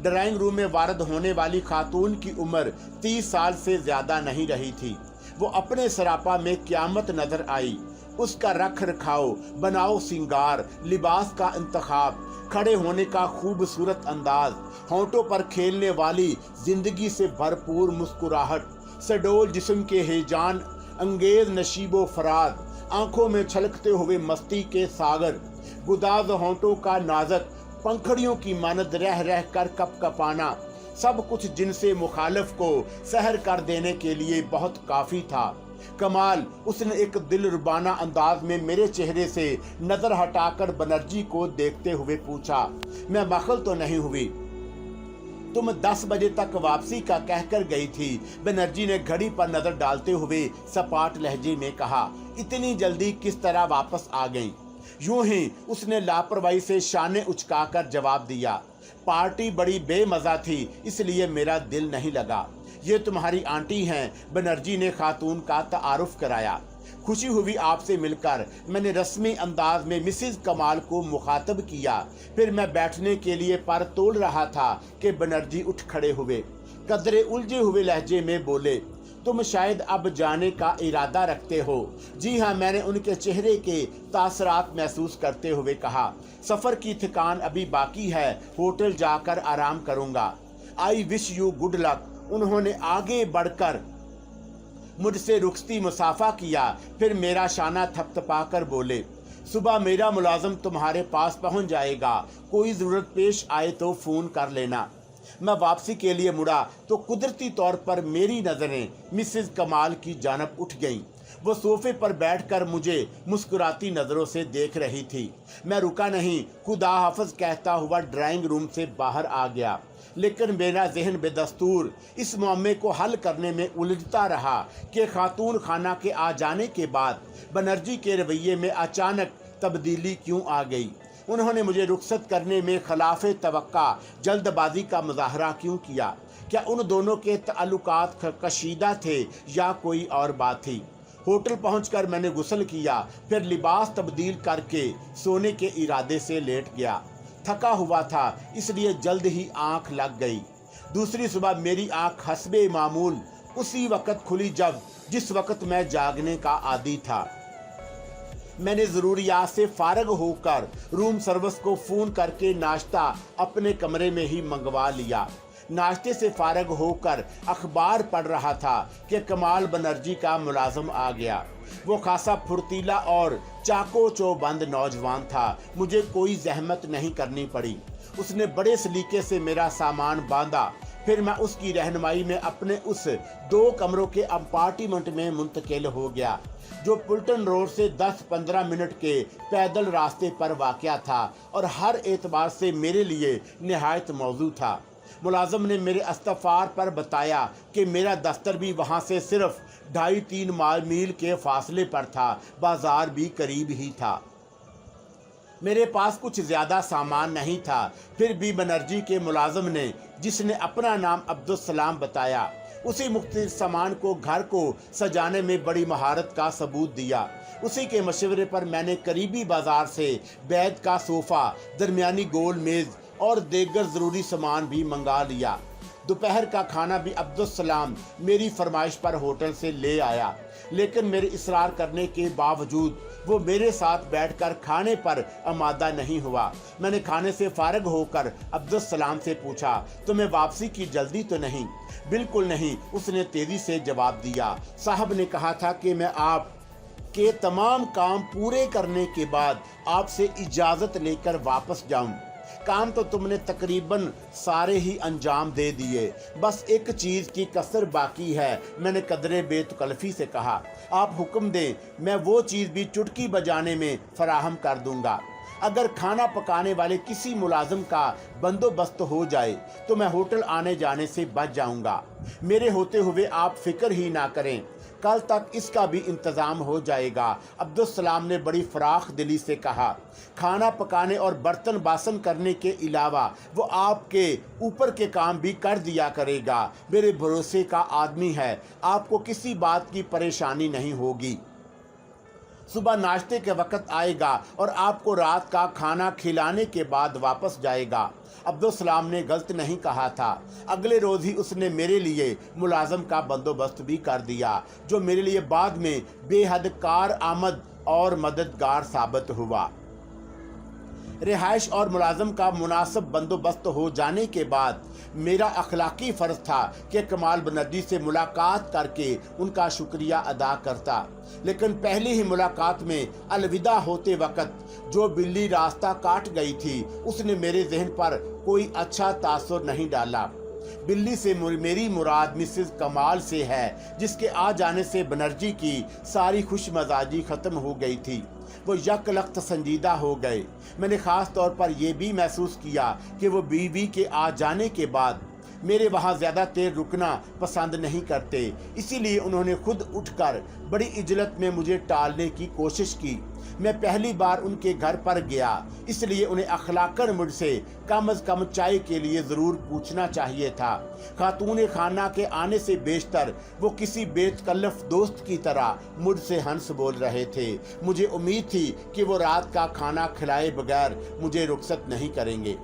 ड्राइंग रूम में वारद होने वाली खातून की उम्र 30 साल से ज्यादा नहीं रही थी। वो अपने सरापा में क़यामत नजर आई। उसका रख रखाव, बनाओ सिंगार, लिबास का इंतखाब, खड़े होने का खूबसूरत अंदाज, होंठों पर खेलने वाली जिंदगी से भरपूर मुस्कुराहट, सडोल जिस्म के हेजान अंगेज नशीबो फराद, आंखों में छलकते हुए मस्ती के सागर, गुदाज होंठों का नाजक पंखड़ियों की मानद रह रह कर कपकपाना, सब कुछ जिनसे मुखालिफ को सहर कर देने के लिए बहुत काफी था। कमाल, उसने एक दिलरुबाना अंदाज में मेरे चेहरे से नजर हटाकर बनर्जी को देखते हुए पूछा, मैं बखल तो नहीं हुई? तुम 10 बजे तक वापसी का कहकर गई थी। बनर्जी ने घड़ी पर नजर डालते हुए सपाट लहजे में कहा, इतनी जल्दी किस तरह वापस आ गई? यूं ही उसने लापरवाही से शाने उचकाकर जवाब दिया, पार्टी बड़ी बेमजा थी इसलिए मेरा दिल नहीं लगा। ये तुम्हारी आंटी हैं। बनर्जी ने खातून का तारुफ कराया। खुशी हुई आपसे मिलकर। मैंने रस्मी अंदाज में मिसिज कमाल को मुखातब किया। फिर मैं बैठने के लिए पर तोल रहा था कि बनर्जी उठ खड़े हुए। कदरे उलझे हुए लहजे में बोले, तुम शायद अब जाने का इरादा रखते हो? जी हाँ, मैंने उनके चेहरे के तासरात महसूस करते हुए कहा, सफ़र की थकान अभी बाकी है, होटल जाकर आराम करूँगा। I wish you good luck. उन्होंने आगे बढ़कर मुझसे रुखसती मुसाफा किया, फिर मेरा शाना थपथपाकर बोले, सुबह मेरा मुलाजिम तुम्हारे पास पहुंच जाएगा, कोई ज़रूरत पेश आए तो फ़ोन कर लेना। मैं वापसी के लिए मुड़ा तो कुदरती तौर पर मेरी नज़रें मिसेस कमाल की जानब उठ गईं। वो सोफे पर बैठकर मुझे मुस्कुराती नज़रों से देख रही थी। मैं रुका नहीं, खुदा हाफ़िज़ कहता हुआ ड्राइंग रूम से बाहर आ गया। लेकिन मेरा जहन बेदस्तूर इस मामले को हल करने में उलझता रहा कि खातून खाना के आ जाने के बाद बनर्जी के रवैये में अचानक तब्दीली क्यों आ गई। उन्होंने मुझे रुखसत करने में खिलाफ तवक्का जल्दबाजी का मुजाहरा क्यों किया? क्या उन दोनों के ताल्लुकात कशीदा थे या कोई और बात थी? होटल पहुंचकर मैंने गुस्ल किया, फिर लिबास तब्दील करके सोने के इरादे से लेट गया। थका हुआ था इसलिए जल्द ही आंख लग गई। दूसरी सुबह मेरी आंख हस्बे मामूल उसी वक्त खुली जिस वक्त मैं जागने का आदी था। मैंने ज़रूरियात से फारग होकर रूम सर्विस को फ़ोन करके नाश्ता अपने कमरे में ही मंगवा लिया। नाश्ते से फारग होकर अखबार पढ़ रहा था कि कमाल बनर्जी का मुलाजिम आ गया। वो खासा फुर्तीला और चाको चौबंद नौजवान था। मुझे कोई जहमत नहीं करनी पड़ी। उसने बड़े सलीके से मेरा सामान बांधा। फिर मैं उसकी रहनुमाई में अपने उस 2 कमरों के अपार्टमेंट में मुंतकिल हो गया जो पुल्टन रोड से 10-15 मिनट के पैदल रास्ते पर वाक़या था और हर एतबार से मेरे लिए निहायत मौजू था। मुलाजिम ने मेरे इस्तफार पर बताया कि मेरा दफ्तर भी वहाँ से सिर्फ 2.5-3 मील के फासले पर था। बाजार भी करीब ही था। मेरे पास कुछ ज़्यादा सामान नहीं था। फिर भी बनर्जी के मुलाजिम ने, जिसने अपना नाम अब्दुल सलाम बताया, उसी मुख्तलिफ सामान को घर को सजाने में बड़ी महारत का सबूत दिया। उसी के मशवरे पर मैंने करीबी बाजार से बैद का सोफ़ा, दरमियानी गोल मेज़ और देगर ज़रूरी सामान भी मंगा लिया। दोपहर का खाना भी अब्दुस्सलाम मेरी फरमाइश पर होटल से ले आया, लेकिन मेरे इसरार करने के बावजूद वो मेरे साथ बैठकर खाने पर आमादा नहीं हुआ। मैंने खाने से फारिग होकर अब्दुस्सलाम से पूछा, तुम्हें वापसी की जल्दी तो नहीं? बिल्कुल नहीं, उसने तेजी से जवाब दिया। साहब ने कहा था कि मैं आप के तमाम काम पूरे करने के बाद आपसे इजाज़त लेकर वापस जाऊं। काम तो तुमने तकरीबन सारे ही अंजाम दे दिए, बस एक चीज़ की कसर बाकी है। मैंने कदरे बेतकल्फ़ी से कहा, आप हुक्म दें, मैं वो चीज़ भी चुटकी बजाने में फराहम कर दूंगा। अगर खाना पकाने वाले किसी मुलाजिम का बंदोबस्त हो जाए तो मैं होटल आने जाने से बच जाऊंगा। मेरे होते हुए आप फिक्र ही ना करें, कल तक इसका भी इंतज़ाम हो जाएगा। अब्दुस्सलाम ने बड़ी फराख दिली से कहा, खाना पकाने और बर्तन बासन करने के अलावा वो आपके ऊपर के काम भी कर दिया करेगा। मेरे भरोसे का आदमी है, आपको किसी बात की परेशानी नहीं होगी। सुबह नाश्ते के वक्त आएगा और आपको रात का खाना खिलाने के बाद वापस जाएगा। अब्दुस्सलाम ने गलत नहीं कहा था। अगले रोज़ ही उसने मेरे लिए मुलाजम का बंदोबस्त भी कर दिया, जो मेरे लिए बाद में बेहद कार आमद और मददगार साबित हुआ। रिहाइश और मुलाजम का मुनासिब बंदोबस्त हो जाने के बाद मेरा अखलाकी फ़र्ज था कि कमाल बनर्जी से मुलाकात करके उनका शुक्रिया अदा करता, लेकिन पहली ही मुलाकात में अलविदा होते वक्त जो बिल्ली रास्ता काट गई थी उसने मेरे जहन पर कोई अच्छा तासुर नहीं डाला। बिल्ली से मेरी मुराद मिसेस कमाल से है, जिसके आ जाने से बनर्जी की सारी खुशमजाजी ख़त्म हो गई थी। वो यकलख्त संजीदा हो गए। मैंने ख़ास तौर पर यह भी महसूस किया कि वो बीवी के आ जाने के बाद मेरे वहाँ ज़्यादा देर रुकना पसंद नहीं करते, इसीलिए उन्होंने खुद उठकर बड़ी इजलत में मुझे टालने की कोशिश की। मैं पहली बार उनके घर पर गया, इसलिए उन्हें अखलाकन मुझसे कम अज़ कम चाय के लिए ज़रूर पूछना चाहिए था। खातून खाना के आने से बेशतर वो किसी बेतकल्लफ दोस्त की तरह मुझसे हंस बोल रहे थे। मुझे उम्मीद थी कि वो रात का खाना खिलाए बगैर मुझे रुखसत नहीं करेंगे,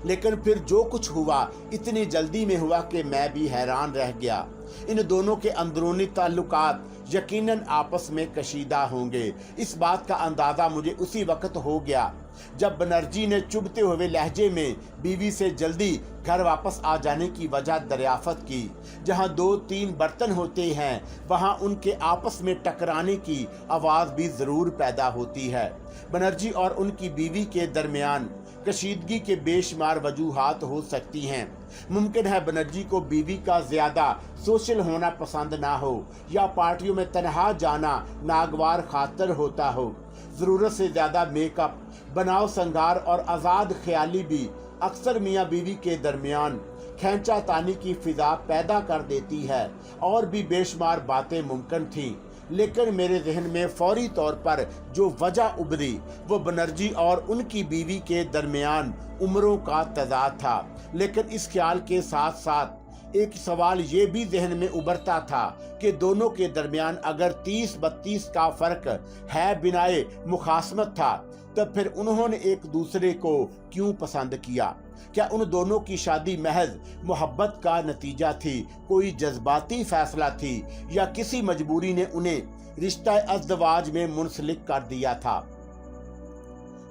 लेकिन फिर जो कुछ हुआ इतनी जल्दी में हुआ कि मैं भी हैरान रह गया। इन दोनों के अंदरूनी ताल्लुकात यकीनन आपस में कशीदा होंगे। इस बात का अंदाज़ा मुझे उसी वक्त हो गया जब बनर्जी ने चुभते हुए लहजे में बीवी से जल्दी घर वापस आ जाने की वजह दरियाफ़त की। जहां 2-3 बर्तन होते हैं वहां उनके आपस में टकराने की आवाज़ भी ज़रूर पैदा होती है। बनर्जी और उनकी बीवी के दरमियान कशीदगी के बेशुमार वजूहात हो सकती हैं। मुमकिन है बनर्जी को बीवी का ज़्यादा सोशल होना पसंद ना हो, या पार्टियों में तनहा जाना नागवार खातर होता हो। ज़रूरत से ज़्यादा मेकअप, बनाव संगार और आज़ाद ख्याली भी अक्सर मियाँ बीवी के दरमियान खींचा तानी की फ़िज़ा पैदा कर देती है। और भी बेशुमार बातें मुमकिन थीं, लेकिन मेरे जहन में फौरी तौर पर जो वजह उभरी वो बनर्जी और उनकी बीवी के दरमियान उम्रों का तज़ाद था। लेकिन इस ख्याल के साथ साथ एक सवाल ये भी जहन में उभरता था कि दोनों के दरमियान अगर 30-32 का फ़र्क है बिनाए मुखासमत था, तब फिर उन्होंने एक दूसरे को क्यों पसंद किया? क्या उन दोनों की शादी महज मोहब्बत का नतीजा थी, कोई जज्बाती फैसला थी, या किसी मजबूरी ने उन्हें रिश्ता अज़दवाज में मुंसलिक कर दिया था?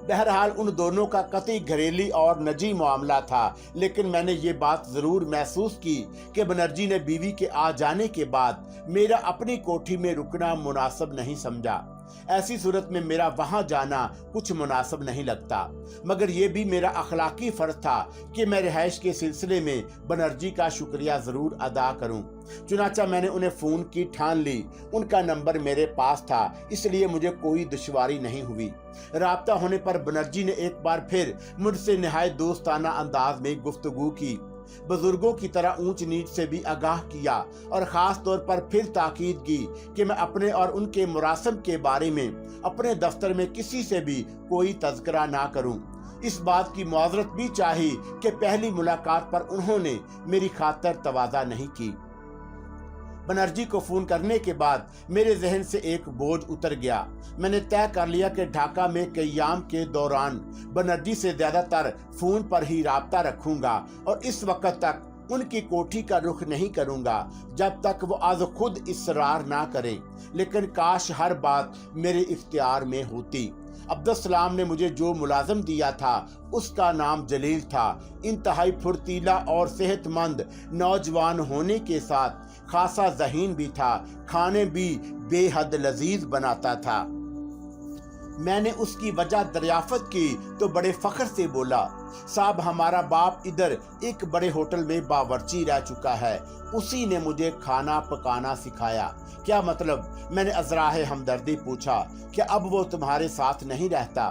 बहरहाल उन दोनों का कतई घरेली और निजी मामला था, लेकिन मैंने ये बात ज़रूर महसूस की कि बनर्जी ने बीवी के आ जाने के बाद मेरा अपनी कोठी में रुकना मुनासिब नहीं समझा। ऐसी सूरत में मेरा वहाँ जाना कुछ मुनासिब नहीं लगता, मगर यह भी मेरा अखलाकी फ़र्ज था कि मैं रिहाइश के सिलसिले में बनर्जी का शुक्रिया ज़रूर अदा करूँ। चुनाचा मैंने उन्हें फ़ोन की ठान ली। उनका नंबर मेरे पास था, इसलिए मुझे कोई दुश्वारी नहीं हुई। राब्ता होने पर बनर्जी ने एक बार फिर मुझसे निहायत दोस्ताना अंदाज में गुफ्तगू की, बुजुर्गों की तरह ऊंच नीच से भी आगाह किया, और ख़ास तौर पर फिर ताकीद की कि मैं अपने और उनके मुरासम के बारे में अपने दफ्तर में किसी से भी कोई तज़किरा ना करूं। इस बात की माज़रत भी चाही कि पहली मुलाकात पर उन्होंने मेरी खातर तवाज़ा नहीं की। बनर्जी को फ़ोन करने के बाद मेरे जहन से एक बोझ उतर गया। मैंने तय कर लिया कि ढाका में क़याम के दौरान बनर्जी से ज़्यादातर फ़ोन पर ही राब्ता रखूँगा और इस वक्त तक उनकी कोठी का रुख नहीं करूंगा जब तक वो आज खुद इसरार ना करें, लेकिन काश हर बात मेरे इख्तियार में होती। अब्दुस्सलाम ने मुझे जो मुलाजम दिया था उसका नाम जलील था। इंतहाई फुर्तीला और सेहतमंद नौजवान होने के साथ खासा ज़हीन भी था, खाने भी बेहद लजीज बनाता था। मैंने उसकी वजह दरियाफत की तो बड़े फख्र से बोला, साहब हमारा बाप इधर एक बड़े होटल में बावर्ची रह चुका है, उसी ने मुझे खाना पकाना सिखाया। क्या मतलब? मैंने अजराहे हमदर्दी पूछा। क्या अब वो तुम्हारे साथ नहीं रहता?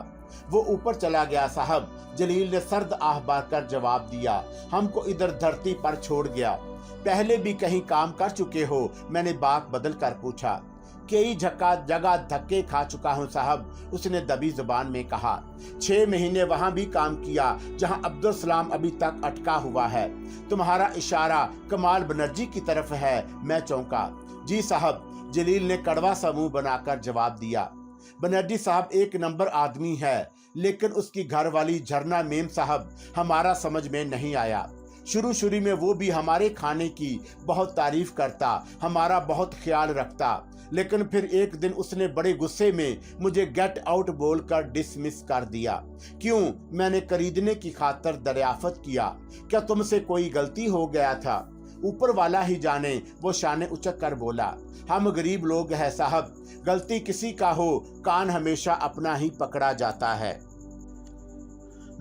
वो ऊपर चला गया साहब, जलील ने सर्द आह भरकर जवाब दिया। हमको इधर धरती पर छोड़ गया। पहले भी कहीं काम कर चुके हो? मैंने बात बदल कर पूछा। कई जगह धक्के खा चुका हूँ साहब, उसने दबी जुबान में कहा। 6 महीने वहां भी काम किया जहां अब्दुस्सलाम अभी तक अटका हुआ है। तुम्हारा इशारा कमाल बनर्जी की तरफ है। मैं चौंका। जी साहब, जलील ने कड़वा सा मुंह बनाकर जवाब दिया। बनर्जी साहब एक नंबर आदमी है, लेकिन उसकी घरवाली झरना मेम साहब हमारा समझ में नहीं आया। शुरू में वो भी हमारे खाने की बहुत तारीफ करता, हमारा बहुत ख्याल रखता, लेकिन फिर एक दिन उसने बड़े गुस्से में मुझे गेट आउट बोलकर डिसमिस कर दिया। क्यों? मैंने खरीदने की खातर दरियाफत किया। क्या तुमसे कोई गलती हो गया था? ऊपर वाला ही जाने, वो शाने उचक कर बोला। हम गरीब लोग हैं साहब, गलती किसी का हो कान हमेशा अपना ही पकड़ा जाता है।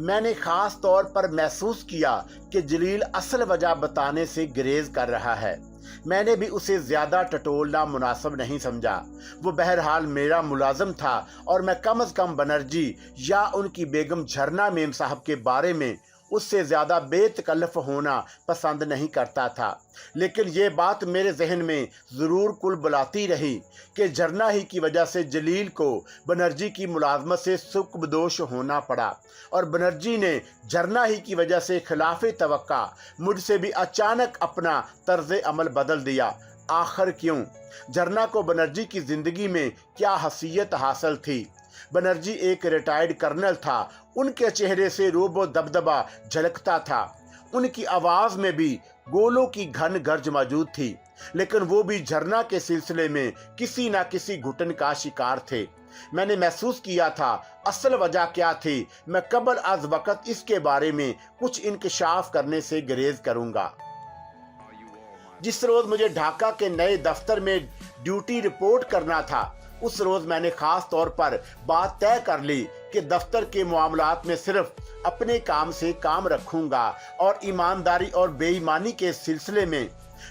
मैंने खास तौर पर महसूस किया कि जलील असल वजह बताने से गुरेज कर रहा है। मैंने भी उसे ज्यादा टटोलना मुनासिब नहीं समझा। वो बहरहाल मेरा मुलाजिम था और मैं कम अज कम बनर्जी या उनकी बेगम झरना मेम साहब के बारे में उससे ज़्यादा बेतकल्लफ होना पसंद नहीं करता था। लेकिन ये बात मेरे जहन में ज़रूर कुल बुलाती रही कि झरना ही की वजह से जलील को बनर्जी की मुलाजमत से सुकबदोश होना पड़ा और बनर्जी ने झरना ही की वजह से खिलाफ़े तवक्का मुझसे भी अचानक अपना तर्ज अमल बदल दिया। आखिर क्यों? झरना को बनर्जी की ज़िंदगी में क्या हसीयत हासिल थी? बनर्जी एक रिटायर्ड कर्नल था। उनके चेहरे से रोबो दबदबा झलकता था। उनकी आवाज़ में भी गोलों की घन गर्ज मौजूद थी, लेकिन वो भी झरना के सिलसिले में किसी न किसी घुटन का शिकार थे। मैंने महसूस किया था असल वजह क्या थी। मैं कबल अज वक़्त इसके बारे में कुछ इंकशाफ करने से गुरेज करूँगा। जिस रोज़ मुझे ढाका के नए दफ्तर में ड्यूटी रिपोर्ट करना था, उस रोज़ मैंने ख़ास तौर पर बात तय कर ली कि दफ्तर के मामलात में सिर्फ अपने काम से काम रखूँगा और ईमानदारी और बेईमानी के सिलसिले में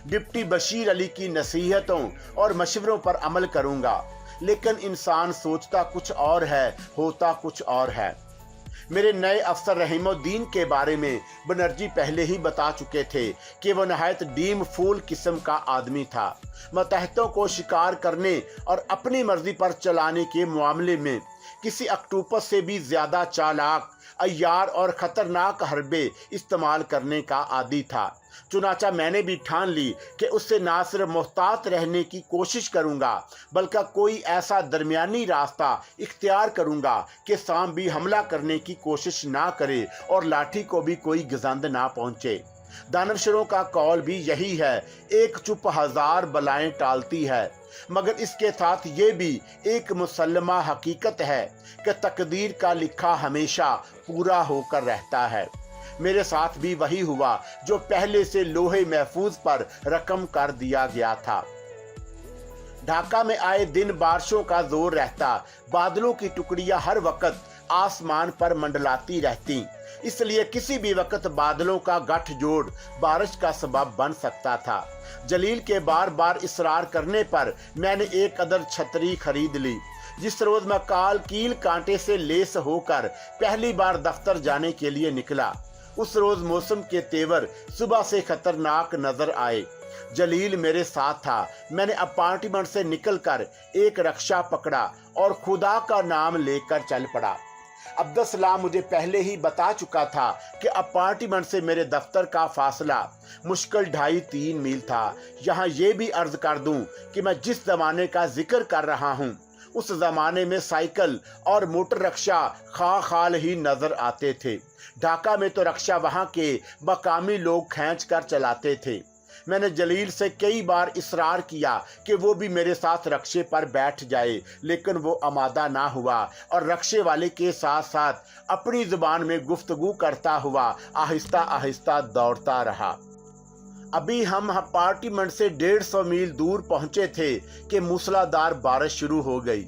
डिप्टी बशीर अली की नसीहतों और मशवरों पर अमल करूँगा। लेकिन इंसान सोचता कुछ और है, होता कुछ और है। मेरे नए अफसर रहीमुद्दीन के बारे में बनर्जी पहले ही बता चुके थे कि वह नहायत डीम फूल किस्म का आदमी था। मतहतों को शिकार करने और अपनी मर्जी पर चलाने के मामले में किसी अक्टूपस से भी ज्यादा चालाक, अय्यार और खतरनाक हरबे इस्तेमाल करने का आदी था। चुनाचा मैंने भी ठान ली कि उससे ना सिर्फ मोहतात रहने की कोशिश करूंगा, बल्कि कोई ऐसा दरमियानी रास्ता इख्तियार करूंगा कि सांप भी हमला करने की कोशिश ना करे और लाठी को भी कोई गजंद ना पहुंचे। दानवशरों का कौल भी यही है, एक चुप हजार बलाएं टालती है। मगर इसके साथ ये भी एक मुसल्लमा हकीकत है कि तकदीर का लिखा हमेशा पूरा होकर रहता है। मेरे साथ भी वही हुआ जो पहले से लोहे महफूज पर रकम कर दिया गया था। ढाका में आए दिन बारिशों का जोर रहता, बादलों की टुकड़ियां हर वक्त आसमान पर मंडलाती रहती, इसलिए किसी भी वक्त बादलों का गठजोड़ बारिश का सबब बन सकता था। जलील के बार बार इसरार करने पर मैंने एक अदर छतरी खरीद ली। जिस रोज मैं काल कील कांटे से लेस होकर पहली बार दफ्तर जाने के लिए निकला, उस रोज मौसम के तेवर सुबह से खतरनाक नजर आए। जलील मेरे साथ था। मैंने अपार्टमेंट से निकलकर एक रिक्शा पकड़ा और खुदा का नाम लेकर चल पड़ा। अब्दुस्सलाम मुझे पहले ही बता चुका था कि अपार्टमेंट से मेरे दफ्तर का फासला मुश्किल 2.5-3 मील था। यहाँ ये भी अर्ज कर दूं कि मैं जिस जमाने का जिक्र कर रहा हूँ उस जमाने में साइकिल और मोटर रक्षा खाल ही नजर आते थे। ढाका में तो रक्षा वहां के मकामी लोग खींच कर चलाते थे। मैंने जलील से कई बार इसरार किया कि वो भी मेरे साथ रक्शे पर बैठ जाए, लेकिन वो आमादा ना हुआ और रक्शे वाले के साथ साथ अपनी जुबान में गुफ्तगू करता हुआ आहिस्ता आहिस्ता दौड़ता रहा। अभी हम अपार्टमेंट से 150 मील दूर पहुंचे थे कि मूसलाधार बारिश शुरू हो गई।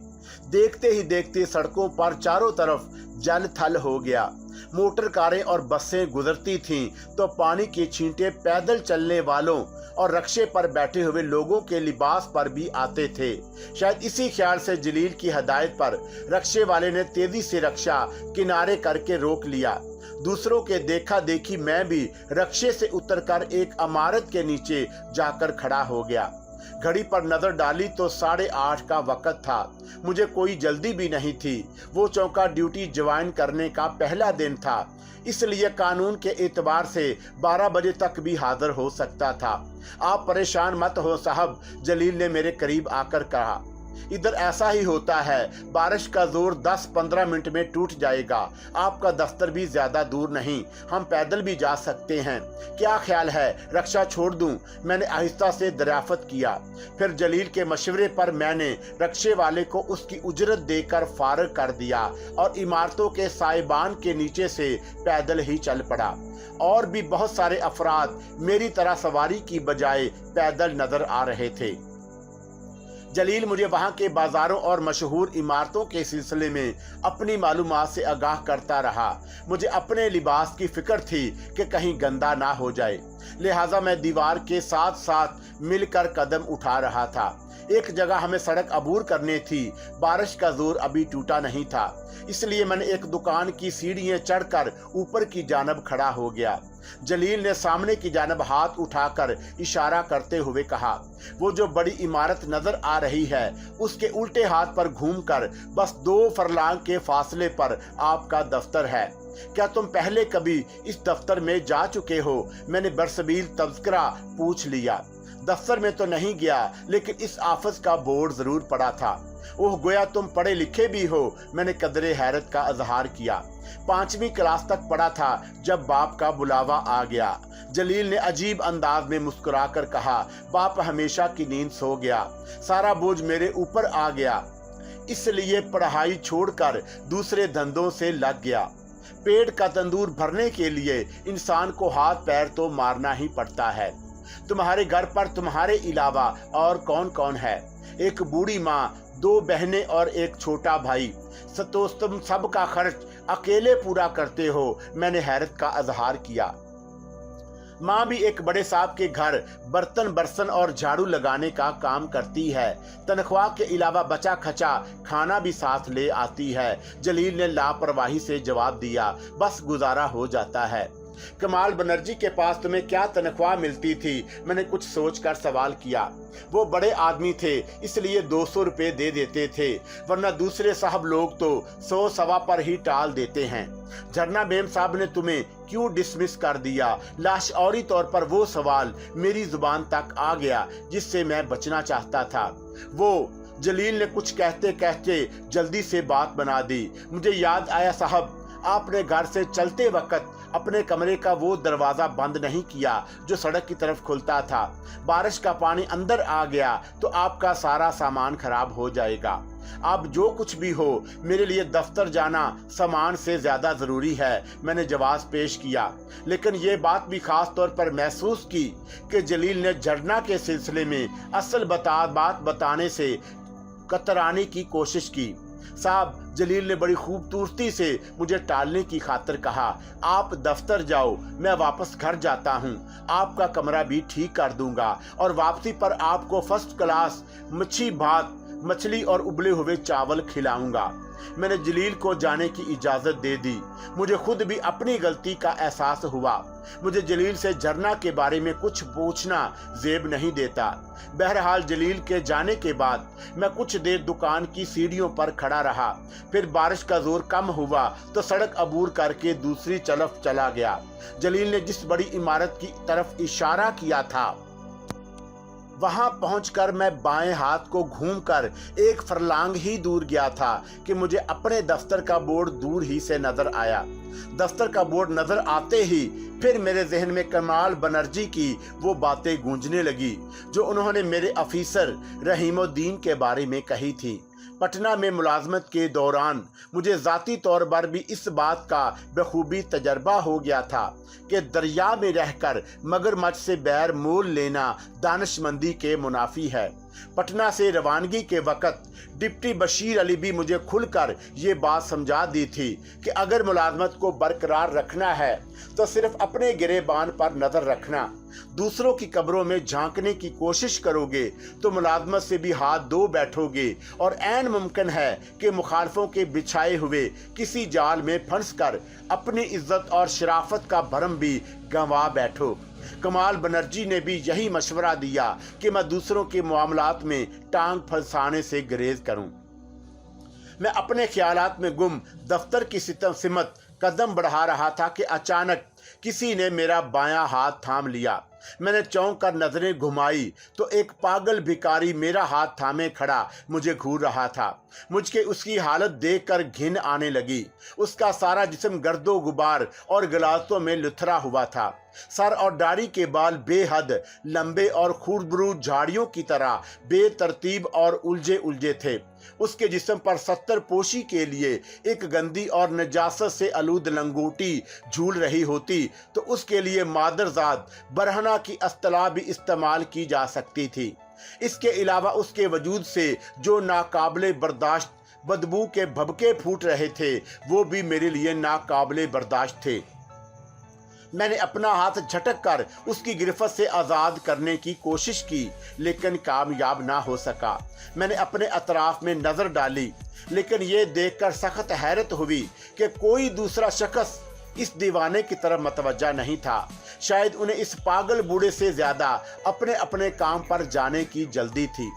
देखते ही देखते सड़कों पर चारों तरफ जल थल हो गया। मोटर कारें और बसें गुजरती थीं तो पानी की छींटे पैदल चलने वालों और रक्शे पर बैठे हुए लोगों के लिबास पर भी आते थे। शायद इसी ख्याल से जलील की हदायत पर रक्शे वाले ने तेजी से रक्शा किनारे करके रोक लिया। दूसरों के देखा देखी मैं भी रक्शे से उतरकर एक इमारत के नीचे जाकर खड़ा हो गया। घड़ी पर नजर डाली तो 8:30 का वक्त था। मुझे कोई जल्दी भी नहीं थी। वो चौका ड्यूटी ज्वाइन करने का पहला दिन था, इसलिए कानून के एतबार से 12 बजे तक भी हाजिर हो सकता था। आप परेशान मत हो साहब, जलील ने मेरे करीब आकर कहा। इधर ऐसा ही होता है, बारिश का जोर 10-15 मिनट में टूट जाएगा। आपका दफ्तर भी ज्यादा दूर नहीं, हम पैदल भी जा सकते हैं। क्या ख्याल है, रक्षा छोड़ दूं? मैंने आहिस्ता से दरियाफ्त किया। फिर जलील के मशवरे पर मैंने रक्शे वाले को उसकी उजरत देकर फारग कर दिया और इमारतों के साइबान के नीचे से पैदल ही चल पड़ा। और भी बहुत सारे अफराद मेरी तरह सवारी की बजाय पैदल नजर आ रहे थे। जलील मुझे वहां के बाजारों और मशहूर इमारतों के सिलसिले में अपनी मालूमात से आगाह करता रहा। मुझे अपने लिबास की फिक्र थी कि कहीं गंदा ना हो जाए, लिहाजा मैं दीवार के साथ साथ मिलकर कदम उठा रहा था। एक जगह हमें सड़क अबूर करनी थी। बारिश का जोर अभी टूटा नहीं था, इसलिए मैंने एक दुकान की सीढ़ियां चढ़कर ऊपर की जानब खड़ा हो गया। जलील ने सामने की जानब हाथ उठाकर इशारा करते हुए कहा, वो जो बड़ी इमारत नजर आ रही है उसके उल्टे हाथ पर घूमकर बस 2 फरलांग के फासले पर आपका दफ्तर है। क्या तुम पहले कभी इस दफ्तर में जा चुके हो? मैंने बरसबील तज़किरा पूछ लिया। दफ्तर में तो नहीं गया, लेकिन इस ऑफिस का बोर्ड जरूर पड़ा था। ओह, गोया तुम पढ़े लिखे भी हो, मैंने कदरे हैरत का इजहार किया। 5वीं क्लास तक पढ़ा था जब बाप का बुलावा आ गया। जलील ने अजीब अंदाज में मुस्कुराकर कहा, बाप हमेशा की नींद सो गया, सारा बोझ मेरे ऊपर आ गया, इसलिए पढ़ाई छोड़कर दूसरे धंधों से लग गया। पेट का तंदूर भरने के लिए इंसान को हाथ पैर तो मारना ही पड़ता है। तुम्हारे घर पर तुम्हारे अलावा और कौन कौन है? एक बूढ़ी माँ, 2 बहनें और एक छोटा भाई। तो तुम सबका खर्च अकेले पूरा करते हो? मैंने हैरत का इजहार किया। माँ भी एक बड़े साहब के घर बर्तन बर्तन और झाड़ू लगाने का काम करती है। तनख्वाह के अलावा बचा खचा खाना भी साथ ले आती है। जलील ने लापरवाही से जवाब दिया, बस गुजारा हो जाता है। कमाल बनर्जी के पास तुम्हें क्या तनख्वाह मिलती थी? मैंने कुछ सोचकर सवाल किया। वो बड़े आदमी थे, इसलिए 200 रुपए दे देते थे, वरना दूसरे साहब लोग तो 100-125 पर ही टाल देते हैं। झरना बेगम साहब ने तुम्हें क्यों डिसमिस कर दिया? लाशौरी तौर पर वो सवाल मेरी जुबान तक आ गया जिससे मैं बचना चाहता था। वो जलील ने कुछ कहते कहते जल्दी से बात बना दी। मुझे याद आया साहब, आपने घर से चलते वक्त अपने कमरे का वो दरवाजा बंद नहीं किया जो सड़क की तरफ खुलता था। बारिश का पानी अंदर आ गया तो आपका सारा सामान खराब हो जाएगा। अब जो कुछ भी हो, मेरे लिए दफ्तर जाना सामान से ज्यादा जरूरी है, मैंने जवाब पेश किया। लेकिन ये बात भी खास तौर पर महसूस की कि जलील ने झरना के सिलसिले में असल बात बताने से कतराने की कोशिश की। साहब, जलील ने बड़ी खूबसूरती से मुझे टालने की खातिर कहा, आप दफ्तर जाओ, मैं वापस घर जाता हूँ। आपका कमरा भी ठीक कर दूंगा और वापसी पर आपको फर्स्ट क्लास मच्छी भात, मछली और उबले हुए चावल खिलाऊंगा। मैंने जलील को जाने की इजाजत दे दी। मुझे खुद भी अपनी गलती का एहसास हुआ। मुझे जलील से झरना के बारे में कुछ पूछना जेब नहीं देता। बहरहाल जलील के जाने के बाद मैं कुछ देर दुकान की सीढ़ियों पर खड़ा रहा। फिर बारिश का जोर कम हुआ तो सड़क अबूर करके दूसरी तरफ चला गया। जलील ने जिस बड़ी इमारत की तरफ इशारा किया था वहां पहुंचकर मैं बाएं हाथ को घूमकर एक फरलांग ही दूर गया था कि मुझे अपने दफ्तर का बोर्ड दूर ही से नजर आया। दफ्तर का बोर्ड नजर आते ही फिर मेरे जहन में कमाल बनर्जी की वो बातें गूंजने लगी जो उन्होंने मेरे अफीसर रहीमुद्दीन के बारे में कही थी। पटना में मुलाजमत के दौरान मुझे ज़ाती तौर पर भी इस बात का बखूबी तजर्बा हो गया था कि दरिया में रहकर मगरमच्छ से बैर मोल लेना दानिशमंदी के मुनाफी है। पटना से रवानगी के वक़्त डिप्टी बशीर अली भी मुझे खुलकर ये बात समझा दी थी कि अगर मुलाजमत को बरकरार रखना है तो सिर्फ अपने गिरेबान पर नज़र रखना, दूसरों की कब्रों में झांकने की कोशिश करोगे तो मुलाजमत से भी हाथ धो बैठोगे और ऐन मुमकिन है कि मुखालफों के बिछाए हुए किसी जाल में फंस कर अपनी इज्जत और शराफत का भरम भी गंवा बैठो। कमाल बनर्जी ने भी यही मशवरा दिया कि मैं दूसरों के मामलात में टांग फंसाने से गुरेज करूं। मैं अपने ख्यालात में गुम दफ्तर की सिमत कदम बढ़ा रहा था कि अचानक किसी ने मेरा बायां हाथ थाम लिया। मैंने चौंक कर नजरें घुमाई तो एक पागल भिखारी मेरा हाथ थामे खड़ा मुझे घूर रहा था। मुझके उसकी हालत देखकर घिन आने लगी। उसका सारा जिस्म गर्दो गुबार और गलासों में लुथरा हुआ था। सर और दाढ़ी के बाल बेहद लंबे और खूरबरू झाड़ियों की तरह बेतरतीब और उलझे उलझे थे। उसके जिस्म पर 70 पोशी के लिए एक गंदी और नजासत से आलूद लंगोटी झूल रही होती तो उसके लिए मादरजाद बरहना की अस्तला भी इस्तेमाल की जा सकती थी। इसके अलावा उसके वजूद से जो नाकाबिले बर्दाश्त बदबू के भभके फूट रहे थे वो भी मेरे लिए नाकाबिले बर्दाश्त थे। मैंने अपना हाथ झटक कर उसकी गिरफ्त से आज़ाद करने की कोशिश की लेकिन कामयाब ना हो सका। मैंने अपने अतराफ में नज़र डाली लेकिन ये देखकर सख्त हैरत हुई कि कोई दूसरा शख्स इस दीवाने की तरफ मतवज्जा नहीं था। शायद उन्हें इस पागल बूढ़े से ज़्यादा अपने अपने काम पर जाने की जल्दी थी।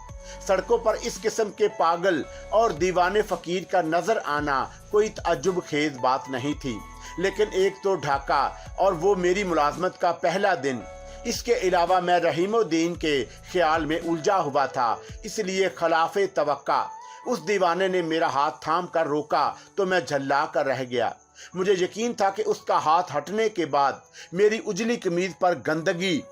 सड़कों पर इस किस्म के पागल और दीवाने फकीर का नजर आना कोई ताज्जुब खेज बात नहीं थी, लेकिन एक तो ढाका और वो मेरी मुलाजमत का पहला दिन। इसके अलावा मैं रहीमुद्दीन के ख्याल में उलझा हुआ था, इसलिए खिलाफे तवक्का उस दीवाने ने मेरा हाथ थाम कर रोका तो मैं झल्ला कर रह गया। मुझे यकीन था कि उसका हाथ हटने के बाद मेरी उजली कमीज पर गंदगी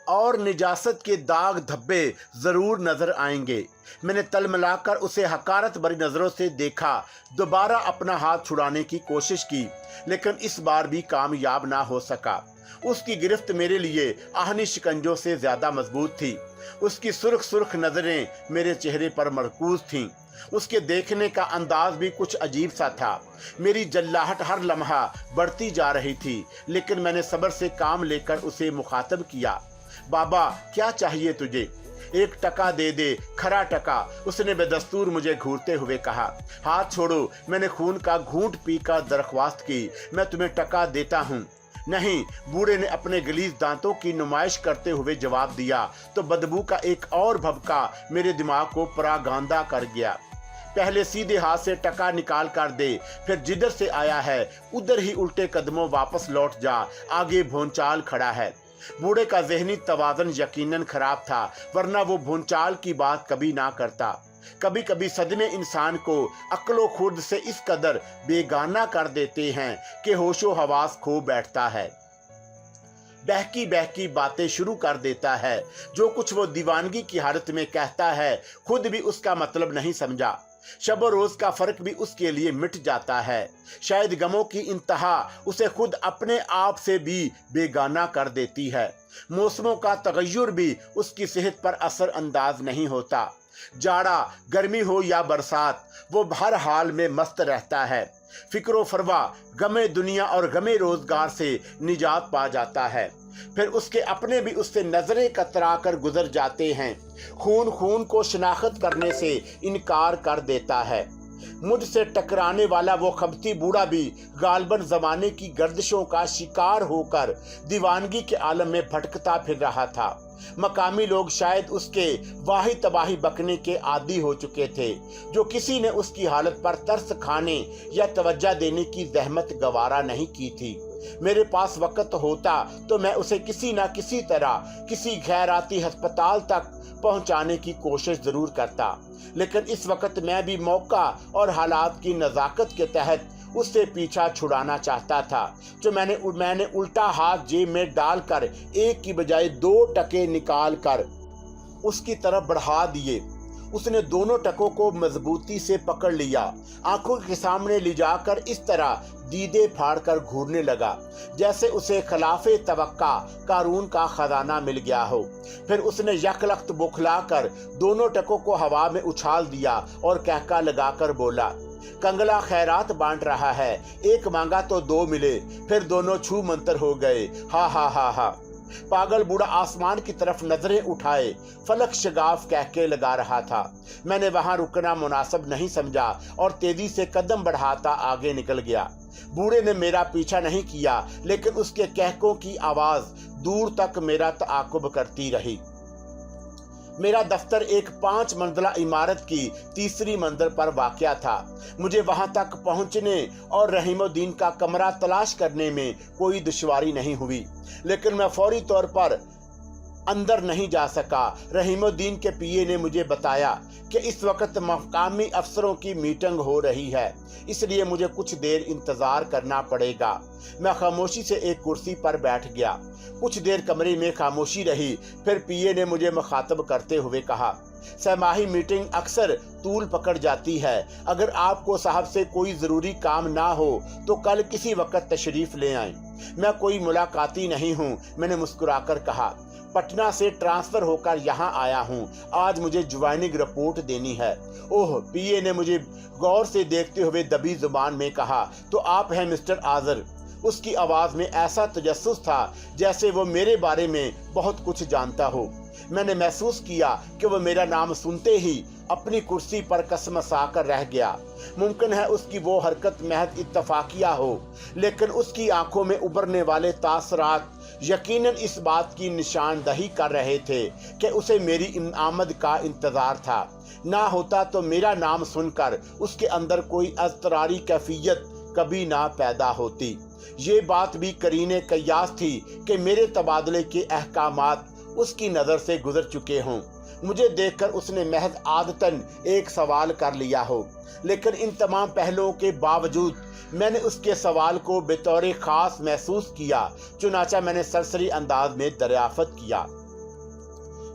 और निजासत के दाग धब्बे जरूर नजर आएंगे। मैंने तलमलाकर उसे हकारत भरी नजरों से देखा, दोबारा अपना हाथ छुड़ाने की कोशिश की लेकिन इस बार भी कामयाब ना हो सका। उसकी गिरफ्त मेरे लिए आहनी शिकंजों से ज्यादा मजबूत थी। उसकी सुर्ख सुर्ख नजरें मेरे चेहरे पर मरकूज थीं। उसके देखने का अंदाज भी कुछ अजीब सा था। मेरी जल्लाहट हर लम्हा बढ़ती जा रही थी लेकिन मैंने सब्र से काम लेकर उसे मुखातब किया। बाबा, क्या चाहिए तुझे? 1 टका दे दे, खरा टका, उसने बेदस्तूर मुझे घूरते हुए कहा। हाथ छोड़ो, मैंने खून का घूंट पीकर दरख्वास्त की। मैं तुम्हें टका देता हूँ। नहीं, बूढ़े ने अपने गलीज दांतों की नुमाइश करते हुए जवाब दिया तो बदबू का एक और भभका मेरे दिमाग को परागांदा कर गया। पहले सीधे हाथ से टका निकाल कर दे, फिर जिधर से आया है उधर ही उल्टे कदमों वापस लौट जा, आगे भोंचाल खड़ा है। बूढ़े का ज़हनी तवाज़ुन यकीनन खराब था, वरना वो भोंचाल की बात कभी ना करता। कभी कभी सदमे इंसान को अक्लो खुर्द से इस कदर बेगाना कर देते हैं कि होशो हवास खो बैठता है, बहकी बहकी बातें शुरू कर देता है। जो कुछ वो दीवानगी की हालत में कहता है खुद भी उसका मतलब नहीं समझा। शब रोज का फर्क भी उसके लिए मिट जाता है। शायद गमों की इंतहा उसे खुद अपने आप से भी बेगाना कर देती है। मौसमों का तगय्युर भी उसकी सेहत पर असर अंदाज नहीं होता। जाड़ा, गर्मी हो या बरसात, वो हर हाल में मस्त रहता है। फिक्रो फरवा, गमे दुनिया और गमे रोजगार से निजात पा जाता है। फिर उसके अपने भी उससे नजरें कतरा कर गुजर जाते हैं। खून खून को शनाख्त करने से इनकार कर देता है। मुझसे टकराने वाला वो खबती बूढ़ा भी गालबन जमाने की गर्दिशों का शिकार होकर दीवानगी के आलम में भटकता फिर रहा था। मकामी लोग शायद उसके वाही तबाही बकने के आदी हो चुके थे, जो किसी ने उसकी हालत पर तरस खाने या तवज्जो देने की जहमत गवारा नहीं की थी। मेरे पास वक्त होता तो मैं उसे किसी न किसी तरह किसी खैराती अस्पताल तक पहुंचाने की कोशिश जरूर करता, लेकिन इस वक्त मैं भी मौका और हालात की नज़ाकत के तहत उससे पीछा छुड़ाना चाहता था। जो मैंने उल्टा हाथ जेब में डालकर एक की बजाय 2 टके निकाल कर उसकी तरफ बढ़ा दिए। उसने दोनों टकों को मजबूती से पकड़ लिया, आंखों के सामने ले जाकर इस तरह दीदे फाड़कर घूरने लगा जैसे उसे खिलाफे तवक्का कारून का खजाना मिल गया हो। फिर उसने यकलख्त बौखलाकर दोनों टकों को हवा में उछाल दिया और कहका लगाकर बोला, कंगला खैरात बांट रहा है, एक मांगा तो 2 मिले, फिर दोनों छू मंतर हो गए, हा हा हा हा। पागल बूढ़ा आसमान की तरफ नजरें उठाए फलक शगाफ कह के लगा रहा था। मैंने वहां रुकना मुनासिब नहीं समझा और तेजी से कदम बढ़ाता आगे निकल गया। बूढ़े ने मेरा पीछा नहीं किया, लेकिन उसके कहकों की आवाज दूर तक मेरा ताकुब करती रही। मेरा दफ्तर एक 5 मंजिला इमारत की 3री मंजिल पर वाक़या था। मुझे वहां तक पहुंचने और रहीमुद्दीन का कमरा तलाश करने में कोई दुश्वारी नहीं हुई, लेकिन मैं फौरी तौर पर अंदर नहीं जा सका। रहीमुद्दीन के पीए ने मुझे बताया कि इस वक्त मकामी अफसरों की मीटिंग हो रही है, इसलिए मुझे कुछ देर इंतजार करना पड़ेगा। मैं खामोशी से एक कुर्सी पर बैठ गया। कुछ देर कमरे में खामोशी रही, फिर पीए ने मुझे मुखातब करते हुए कहा, सहमाही मीटिंग अक्सर तूल पकड़ जाती है। अगर आपको साहब से कोई ज़रूरी काम ना हो तो कल किसी वक्त तशरीफ़ ले आएं। मैं कोई मुलाकाती नहीं हूँ, मैंने मुस्कुराकर कहा। पटना से ट्रांसफर होकर यहाँ आया हूँ, आज मुझे ज्वाइनिंग रिपोर्ट देनी है। ओह, पीए ने मुझे गौर से देखते हुए दबी जुबान में कहा, तो आप हैं मिस्टर आज़र। उसकी आवाज़ में ऐसा तजस्सुस था जैसे वो मेरे बारे में बहुत कुछ जानता हो। मैंने महसूस किया कि वो मेरा नाम सुनते ही अपनी कुर्सी पर कसमसा कर रह गया। मुमकिन है उसकी वो हरकत महज इत्तफाकिया हो, लेकिन उसकी आंखों में उभरने वाले तासरात यकीनन इस बात की निशानदही कर रहे थे कि उसे मेरी आमद का इंतजार था। ना होता तो मेरा नाम सुनकर उसके अंदर कोई अज़तरारी कैफियत कभी ना पैदा होती। ये बात भी करीने कयास थी कि मेरे तबादले के अहकामात उसकी नज़र से गुजर चुके हों। मुझे देखकर उसने महज आदतन एक सवाल कर लिया हो, लेकिन इन तमाम पहलुओं के बावजूद मैंने उसके सवाल को बेतौर ख़ास महसूस किया। चुनाचा मैंने सरसरी अंदाज में दरियाफ़त किया,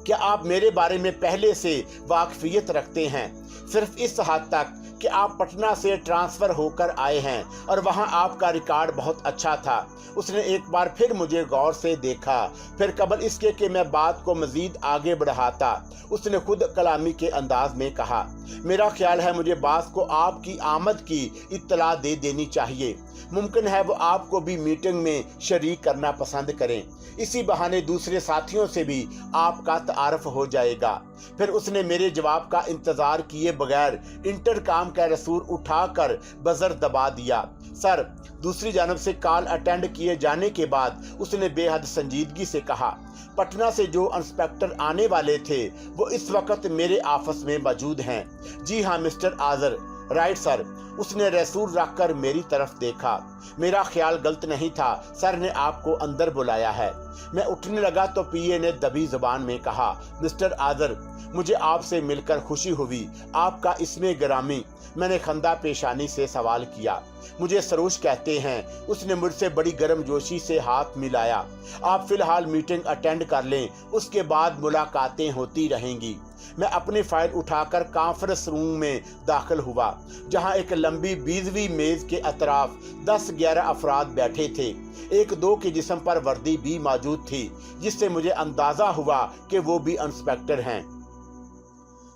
क्या आप मेरे बारे में पहले से वाकफियत रखते हैं? सिर्फ इस हद तक कि आप पटना से ट्रांसफ़र होकर आए हैं और वहां आपका रिकॉर्ड बहुत अच्छा था। उसने एक बार फिर मुझे गौर से देखा, फिर कबल इसके कि मैं बात को मज़ीद आगे बढ़ाता उसने खुद कलामी के अंदाज में कहा, मेरा ख्याल है मुझे बास को आपकी आमद की इत्तला दे देनी चाहिए। मुमकिन है वो आपको भी मीटिंग में शरीक करना पसंद करें, इसी बहाने दूसरे साथियों से भी आपका तारफ़ हो जाएगा। फिर उसने मेरे जवाब का इंतज़ार किए बगैर इंटरकॉम का रसूल उठाकर बजर दबा दिया। सर, दूसरी जानब से कॉल अटेंड किए जाने के बाद उसने बेहद संजीदगी से कहा, पटना से जो इंस्पेक्टर आने वाले थे वो इस वक्त मेरे ऑफिस में मौजूद हैं। जी हाँ मिस्टर आज़र। Right sir. उसने रसूल रखकर मेरी तरफ देखा। मेरा ख्याल गलत नहीं था, सर ने आपको अंदर बुलाया है। मैं उठने लगा तो पीए ने दबी जुबान में कहा, मिस्टर आज़र, मुझे आपसे मिलकर खुशी हुई। आपका इसमें गिरामी। मैंने खंदा पेशानी से सवाल किया। मुझे सरोज कहते हैं। उसने मुझसे बड़ी गर्मजोशी से हाथ मिलाया। आप फिलहाल मीटिंग अटेंड कर लें, उसके बाद मुलाकातें होती रहेंगी। मैं अपनी फाइल उठाकर कॉन्फ्रेंस रूम में दाखिल हुआ, जहां एक लंबी 20वीं मेज के अतराफ 10-11 अफराद बैठे थे। 1-2 के जिस्म पर वर्दी भी मौजूद थी, जिससे मुझे अंदाजा हुआ कि वो भी इंस्पेक्टर हैं।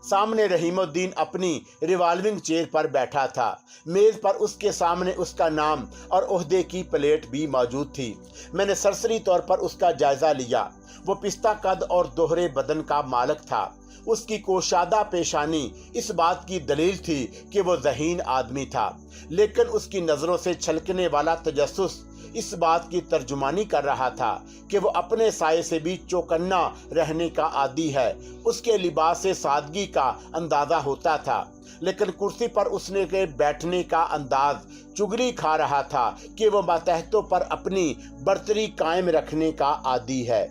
सामने रहीमुद्दीन अपनी रिवॉल्विंग चेयर पर बैठा था। मेज पर उसके सामने उसका नाम और ओहदे की प्लेट भी मौजूद थी। मैंने सरसरी तौर पर उसका जायजा लिया। वो पिस्ता कद और दोहरे बदन का मालिक था। उसकी कोशादा पेशानी इस बात की दलील थी कि वो ज़हीन आदमी था, लेकिन उसकी नज़रों से छलकने वाला तजस्सुस इस बात की तर्जुमानी कर रहा था कि वो अपने साये से भी चौकन्ना रहने का आदी है। उसके लिबास से सादगी का अंदाज़ा होता था, लेकिन कुर्सी पर उसने के बैठने का अंदाज चुगली खा रहा था कि वो मातहतों पर अपनी बर्तरी कायम रखने का आदी है।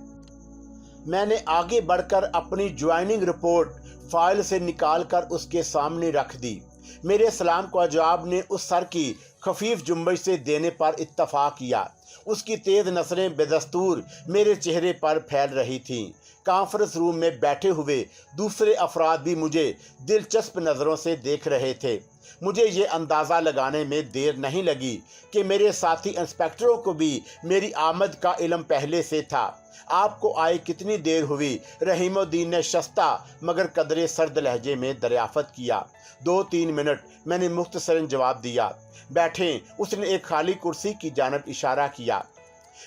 मैंने आगे बढ़कर अपनी ज्वाइनिंग रिपोर्ट फाइल से निकालकर उसके सामने रख दी। मेरे सलाम का जवाब ने उस सर की खफीफ जुम्बश से देने पर इत्तफाक किया। उसकी तेज नजरें बेदस्तूर मेरे चेहरे पर फैल रही थीं। कॉन्फ्रेंस रूम में बैठे हुए दूसरे अफराद भी मुझे दिलचस्प नज़रों से देख रहे थे। मुझे ये अंदाज़ा लगाने में देर नहीं लगी कि मेरे साथी इंस्पेक्टरों को भी मेरी आमद का इल्म पहले से था। आपको आए कितनी देर हुई? रहीमुद्दीन ने शस्ता मगर कदरे सर्द लहजे में दरियाफ़त किया। 2-3 मिनट, मैंने मुख्तसरन जवाब दिया। बैठें। उसने एक खाली कुर्सी की जानब इशारा किया।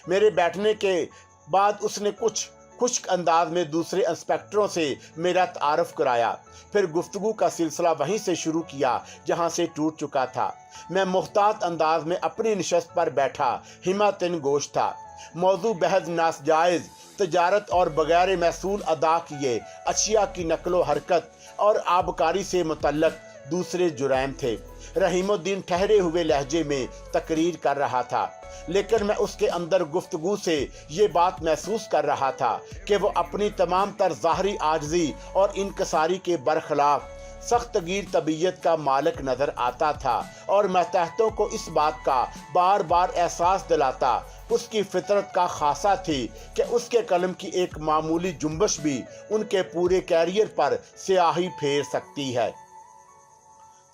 मेरे बैठने के बाद उसने कुछ खुश्क अंदाज में दूसरे इंस्पेक्टरों से मेरा तारुफ कराया। फिर गुफ्तगू का सिलसिला वहीं से शुरू किया जहां से टूट चुका था। मैं मुख्तात अंदाज में अपनी नशस्त पर बैठा हिम्मतन गोश था। मौजू बहस नाजायज़ तजारत और बगैर महसूल अदा किए अशिया की नकलो हरकत और आबकारी से मुतल्लक दूसरे जुराइम थे। रहीमुद्दीन ठहरे हुए लहजे में तकरीर कर रहा था, लेकिन मैं उसके अंदर गुफ्तगू से ये बात महसूस कर रहा था कि वो अपनी तमाम तर ज़ाहरी आजजी और इनकसारी के बरखिलाफ सख्त गिर तबीयत का मालिक नज़र आता था और मातहतों को इस बात का बार बार एहसास दिलाता उसकी फितरत का खासा थी कि उसके कलम की एक मामूली जुम्बश भी उनके पूरे कैरियर पर स्याही फेर सकती है।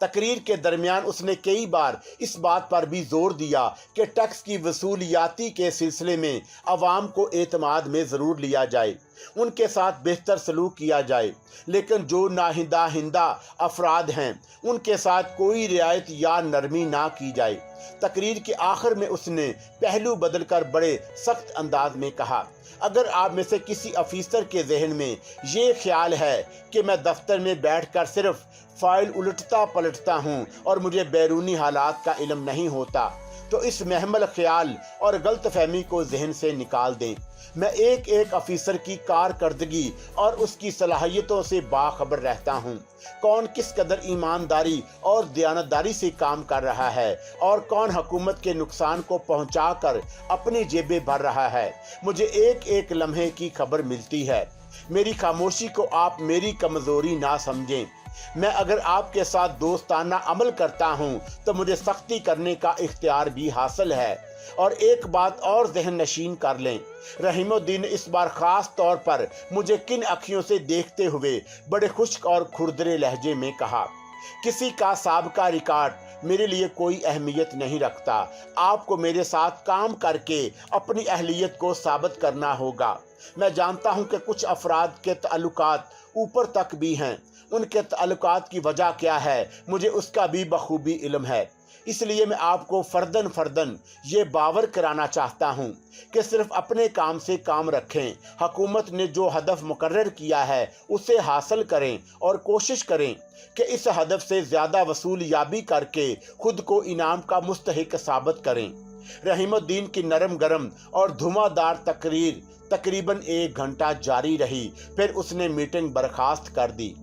तकरीर के दरमियान उसने कई बार इस बात पर भी जोर दिया कि टैक्स की वसूलियाती के सिलसिले में अवाम को एतमाद में ज़रूर लिया जाए, उनके साथ बेहतर सलूक किया जाए, लेकिन जो नाहिंदा अफराद हैं उनके साथ कोई रियायत या नरमी ना की जाए। तकरीर के आखिर में उसने पहलू बदलकर बड़े सख्त अंदाज में कहा, अगर आप में से किसी अफीसर के जहन में ये ख्याल है कि मैं दफ्तर में बैठकर सिर्फ फाइल उलटता पलटता हूँ और मुझे बैरूनी हालात का इल्म नहीं होता, तो इस महमल ख्याल और गलत फहमी को जहन से निकाल दें। मैं एक एक अफीसर की कारकर्दगी और उसकी सलाहियतों से बाखबर रहता हूँ। कौन किस कदर ईमानदारी और दयानतदारी से काम कर रहा है और कौन हुकूमत के नुकसान को पहुँचाकर अपनी जेबें भर रहा है, मुझे एक एक लम्हे की खबर मिलती है। मेरी खामोशी को आप मेरी कमज़ोरी ना समझें। मैं अगर आपके साथ दोस्ताना अमल करता हूँ तो मुझे सख्ती करने का इख्तियार भी हासिल है। और एक बात और ज़हन नशीन कर लें, रहीमुद्दीन ने इस बार ख़ास तौर पर मुझे किन अखियों से देखते हुए बड़े खुश्क और खुरदरे लहजे में कहा, किसी का साबका रिकॉर्ड मेरे लिए कोई अहमियत नहीं रखता। आपको मेरे साथ काम करके अपनी अहलियत को साबित करना होगा। मैं जानता हूं कि कुछ अफराद के ताल्लुकात ऊपर तक भी हैं। उनके ताल्लुकात की वजह क्या है मुझे उसका भी बखूबी इल्म है। इसलिए मैं आपको फर्दन ये बावर कराना चाहता हूँ कि सिर्फ अपने काम से काम रखें। हुकूमत ने जो हदफ मुकर्रर किया है उसे हासिल करें और कोशिश करें कि इस हदफ से ज़्यादा वसूल याबी करके खुद को इनाम का मुस्तहिक साबित करें। रहीमुद्दीन की नरम गरम और धुआंधार तकरीर तकरीबन 1 घंटा जारी रही। फिर उसने मीटिंग बर्खास्त कर दी।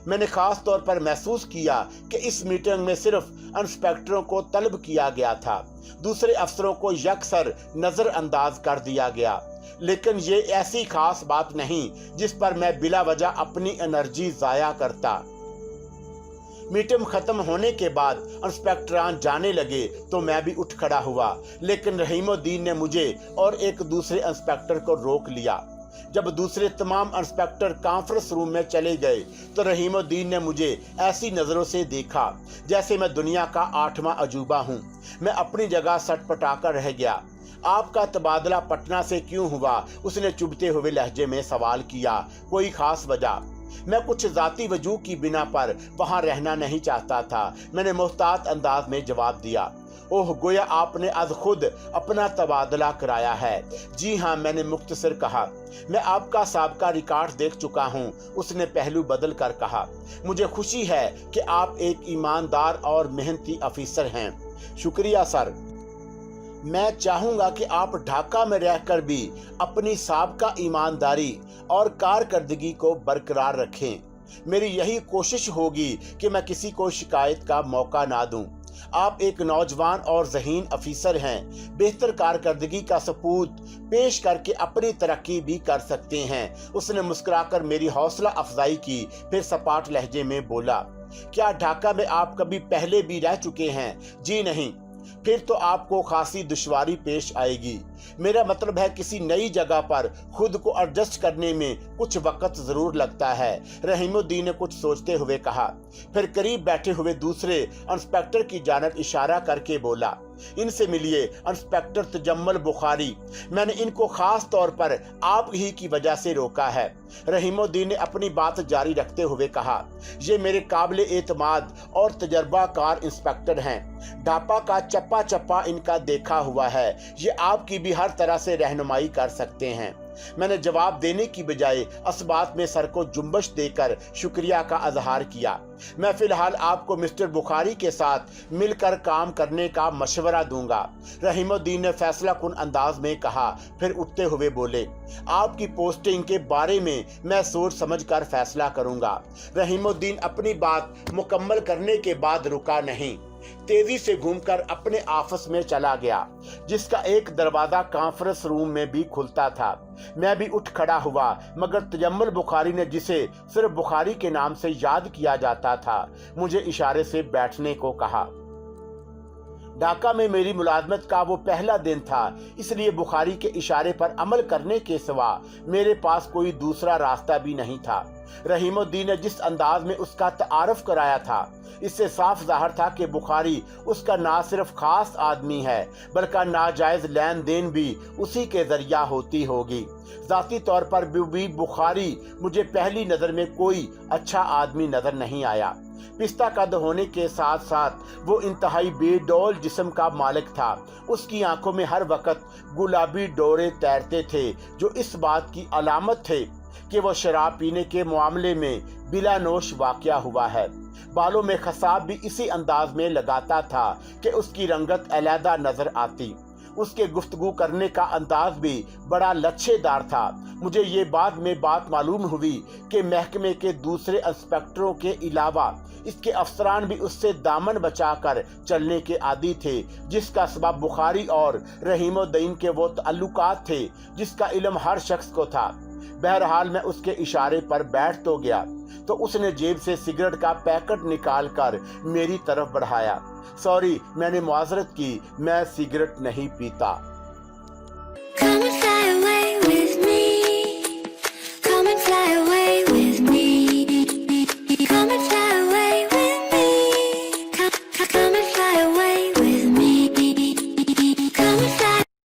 मैंने ख़ास तौर पर महसूस किया कि इस मीटिंग में सिर्फ इंस्पेक्टरों को तलब किया गया था, दूसरे अफसरों को यकसर नज़रअंदाज कर दिया गया। लेकिन ये ऐसी खास बात नहीं जिस पर मैं बिला वजह अपनी एनर्जी ज़ाया करता। मीटिंग ख़त्म होने के बाद इंस्पेक्टरान जाने लगे तो मैं भी उठ खड़ा हुआ, लेकिन रहीमुद्दीन ने मुझे और एक दूसरे इंस्पेक्टर को रोक लिया। जब दूसरे तमाम इंस्पेक्टर कॉन्फ्रेंस रूम में चले गए तो रहीमुद्दीन ने मुझे ऐसी नज़रों से देखा जैसे मैं दुनिया का 8वां अजूबा हूँ। मैं अपनी जगह सटपटाकर रह गया। आपका तबादला पटना से क्यों हुआ? उसने चुभते हुए लहजे में सवाल किया। कोई खास वजह? मैं कुछ जाती वजह की बिना पर वहां रहना नहीं चाहता था, मैंने मोहतात अंदाज में जवाब दिया। ओह, गोया आपने आज खुद अपना तबादला कराया है। जी हाँ, मैंने मुख्तसर कहा। मैं आपका साबका रिकॉर्ड देख चुका हूँ, उसने पहलू बदल कर कहा। मुझे खुशी है कि आप एक ईमानदार और मेहनती अफीसर हैं। शुक्रिया सर। मैं चाहूँगा कि आप ढाका में रहकर भी अपनी साबका ईमानदारी और कारकर्दगी को बरकरार रखें। मेरी यही कोशिश होगी कि मैं किसी को शिकायत का मौका ना दूं। आप एक नौजवान और ज़हीन अफीसर हैं, बेहतर कारकर्दगी का सबूत पेश करके अपनी तरक्की भी कर सकते हैं। उसने मुस्कुराकर मेरी हौसला अफजाई की, फिर सपाट लहजे में बोला, क्या ढाका में आप कभी पहले भी रह चुके हैं? जी नहीं। फिर तो आपको खासी दुश्वारी पेश आएगी। मेरा मतलब है किसी नई जगह पर खुद को एडजस्ट करने में कुछ वक्त जरूर लगता है, रहीमुद्दीन ने कुछ सोचते हुए कहा। फिर करीब बैठे हुए दूसरे इंस्पेक्टर की जानब इशारा करके बोला, इनसे मिलिए, इंस्पेक्टर तजम्मुल बुखारी। मैंने इनको खास तौर पर आप ही की वजह से रोका है। रहीमुद्दीन ने अपनी बात जारी रखते हुए कहा, ये मेरे काबिल एतमाद और तजर्बाकार इंस्पेक्टर हैं। ढापा का चप्पा चप्पा इनका देखा हुआ है, ये आपकी भी हर तरह से रहनुमाई कर सकते हैं। मैंने जवाब देने की बजाय इस बात में सर को जुम्बश देकर शुक्रिया का इजहार किया। मैं फिलहाल आपको मिस्टर बुखारी के साथ मिलकर काम करने का मशवरा दूंगा, रहीमुद्दीन ने फैसला कुन अंदाज में कहा। फिर उठते हुए बोले, आपकी पोस्टिंग के बारे में मैं सोच समझ कर फैसला करूंगा। रहीमुद्दीन अपनी बात मुकम्मल करने के बाद रुका नहीं, तेजी से घूमकर अपने ऑफिस में चला गया, जिसका एक दरवाजा कॉन्फ्रेंस रूम में भी खुलता था। मैं भी उठ खड़ा हुआ, मगर तजम्मुल बुखारी ने, जिसे सिर्फ बुखारी के नाम से याद किया जाता था, मुझे इशारे से बैठने को कहा। ढाका में मेरी मुलाजमत का वो पहला दिन था, इसलिए बुखारी के इशारे पर अमल करने के सिवा मेरे पास कोई दूसरा रास्ता भी नहीं था। रहीमुद्दीन ने जिस अंदाज में उसका तारुफ कराया था, इससे साफ जाहिर था कि बुखारी उसका ना सिर्फ खास आदमी है, बल्कि नाजायज लेन देन भी उसी के जरिया होती होगी। जाती तौर पर भी बुखारी मुझे पहली नज़र में कोई अच्छा आदमी नजर नहीं आया। पिस्ता कद होने के साथ साथ वो इंतहाई बेडौल जिस्म का मालिक था। उसकी आंखों में हर वक्त गुलाबी डोरे तैरते थे, जो इस बात की अलामत थे कि वो शराब पीने के मामले में बिलानोश वाक़या हुआ है। बालों में खसाब भी इसी अंदाज में लगाता था कि उसकी रंगत अलहदा नजर आती। उसके गुफ्तगू करने का अंदाज भी बड़ा लच्छेदार था। मुझे ये बाद में बात मालूम हुई कि महकमे के दूसरे इंस्पेक्टरों के अलावा इसके अफसरान भी उससे दामन बचाकर चलने के आदी थे, जिसका सबब बुखारी और रहीमुद्दीन के वो ताल्लुकात थे जिसका इल्म हर शख्स को था। बहरहाल मैं उसके इशारे पर बैठ तो गया, तो उसने जेब से सिगरेट का पैकेट निकाल कर मेरी तरफ बढ़ाया। सॉरी, मैंने मुआजरत की, मैं सिगरेट नहीं पीता।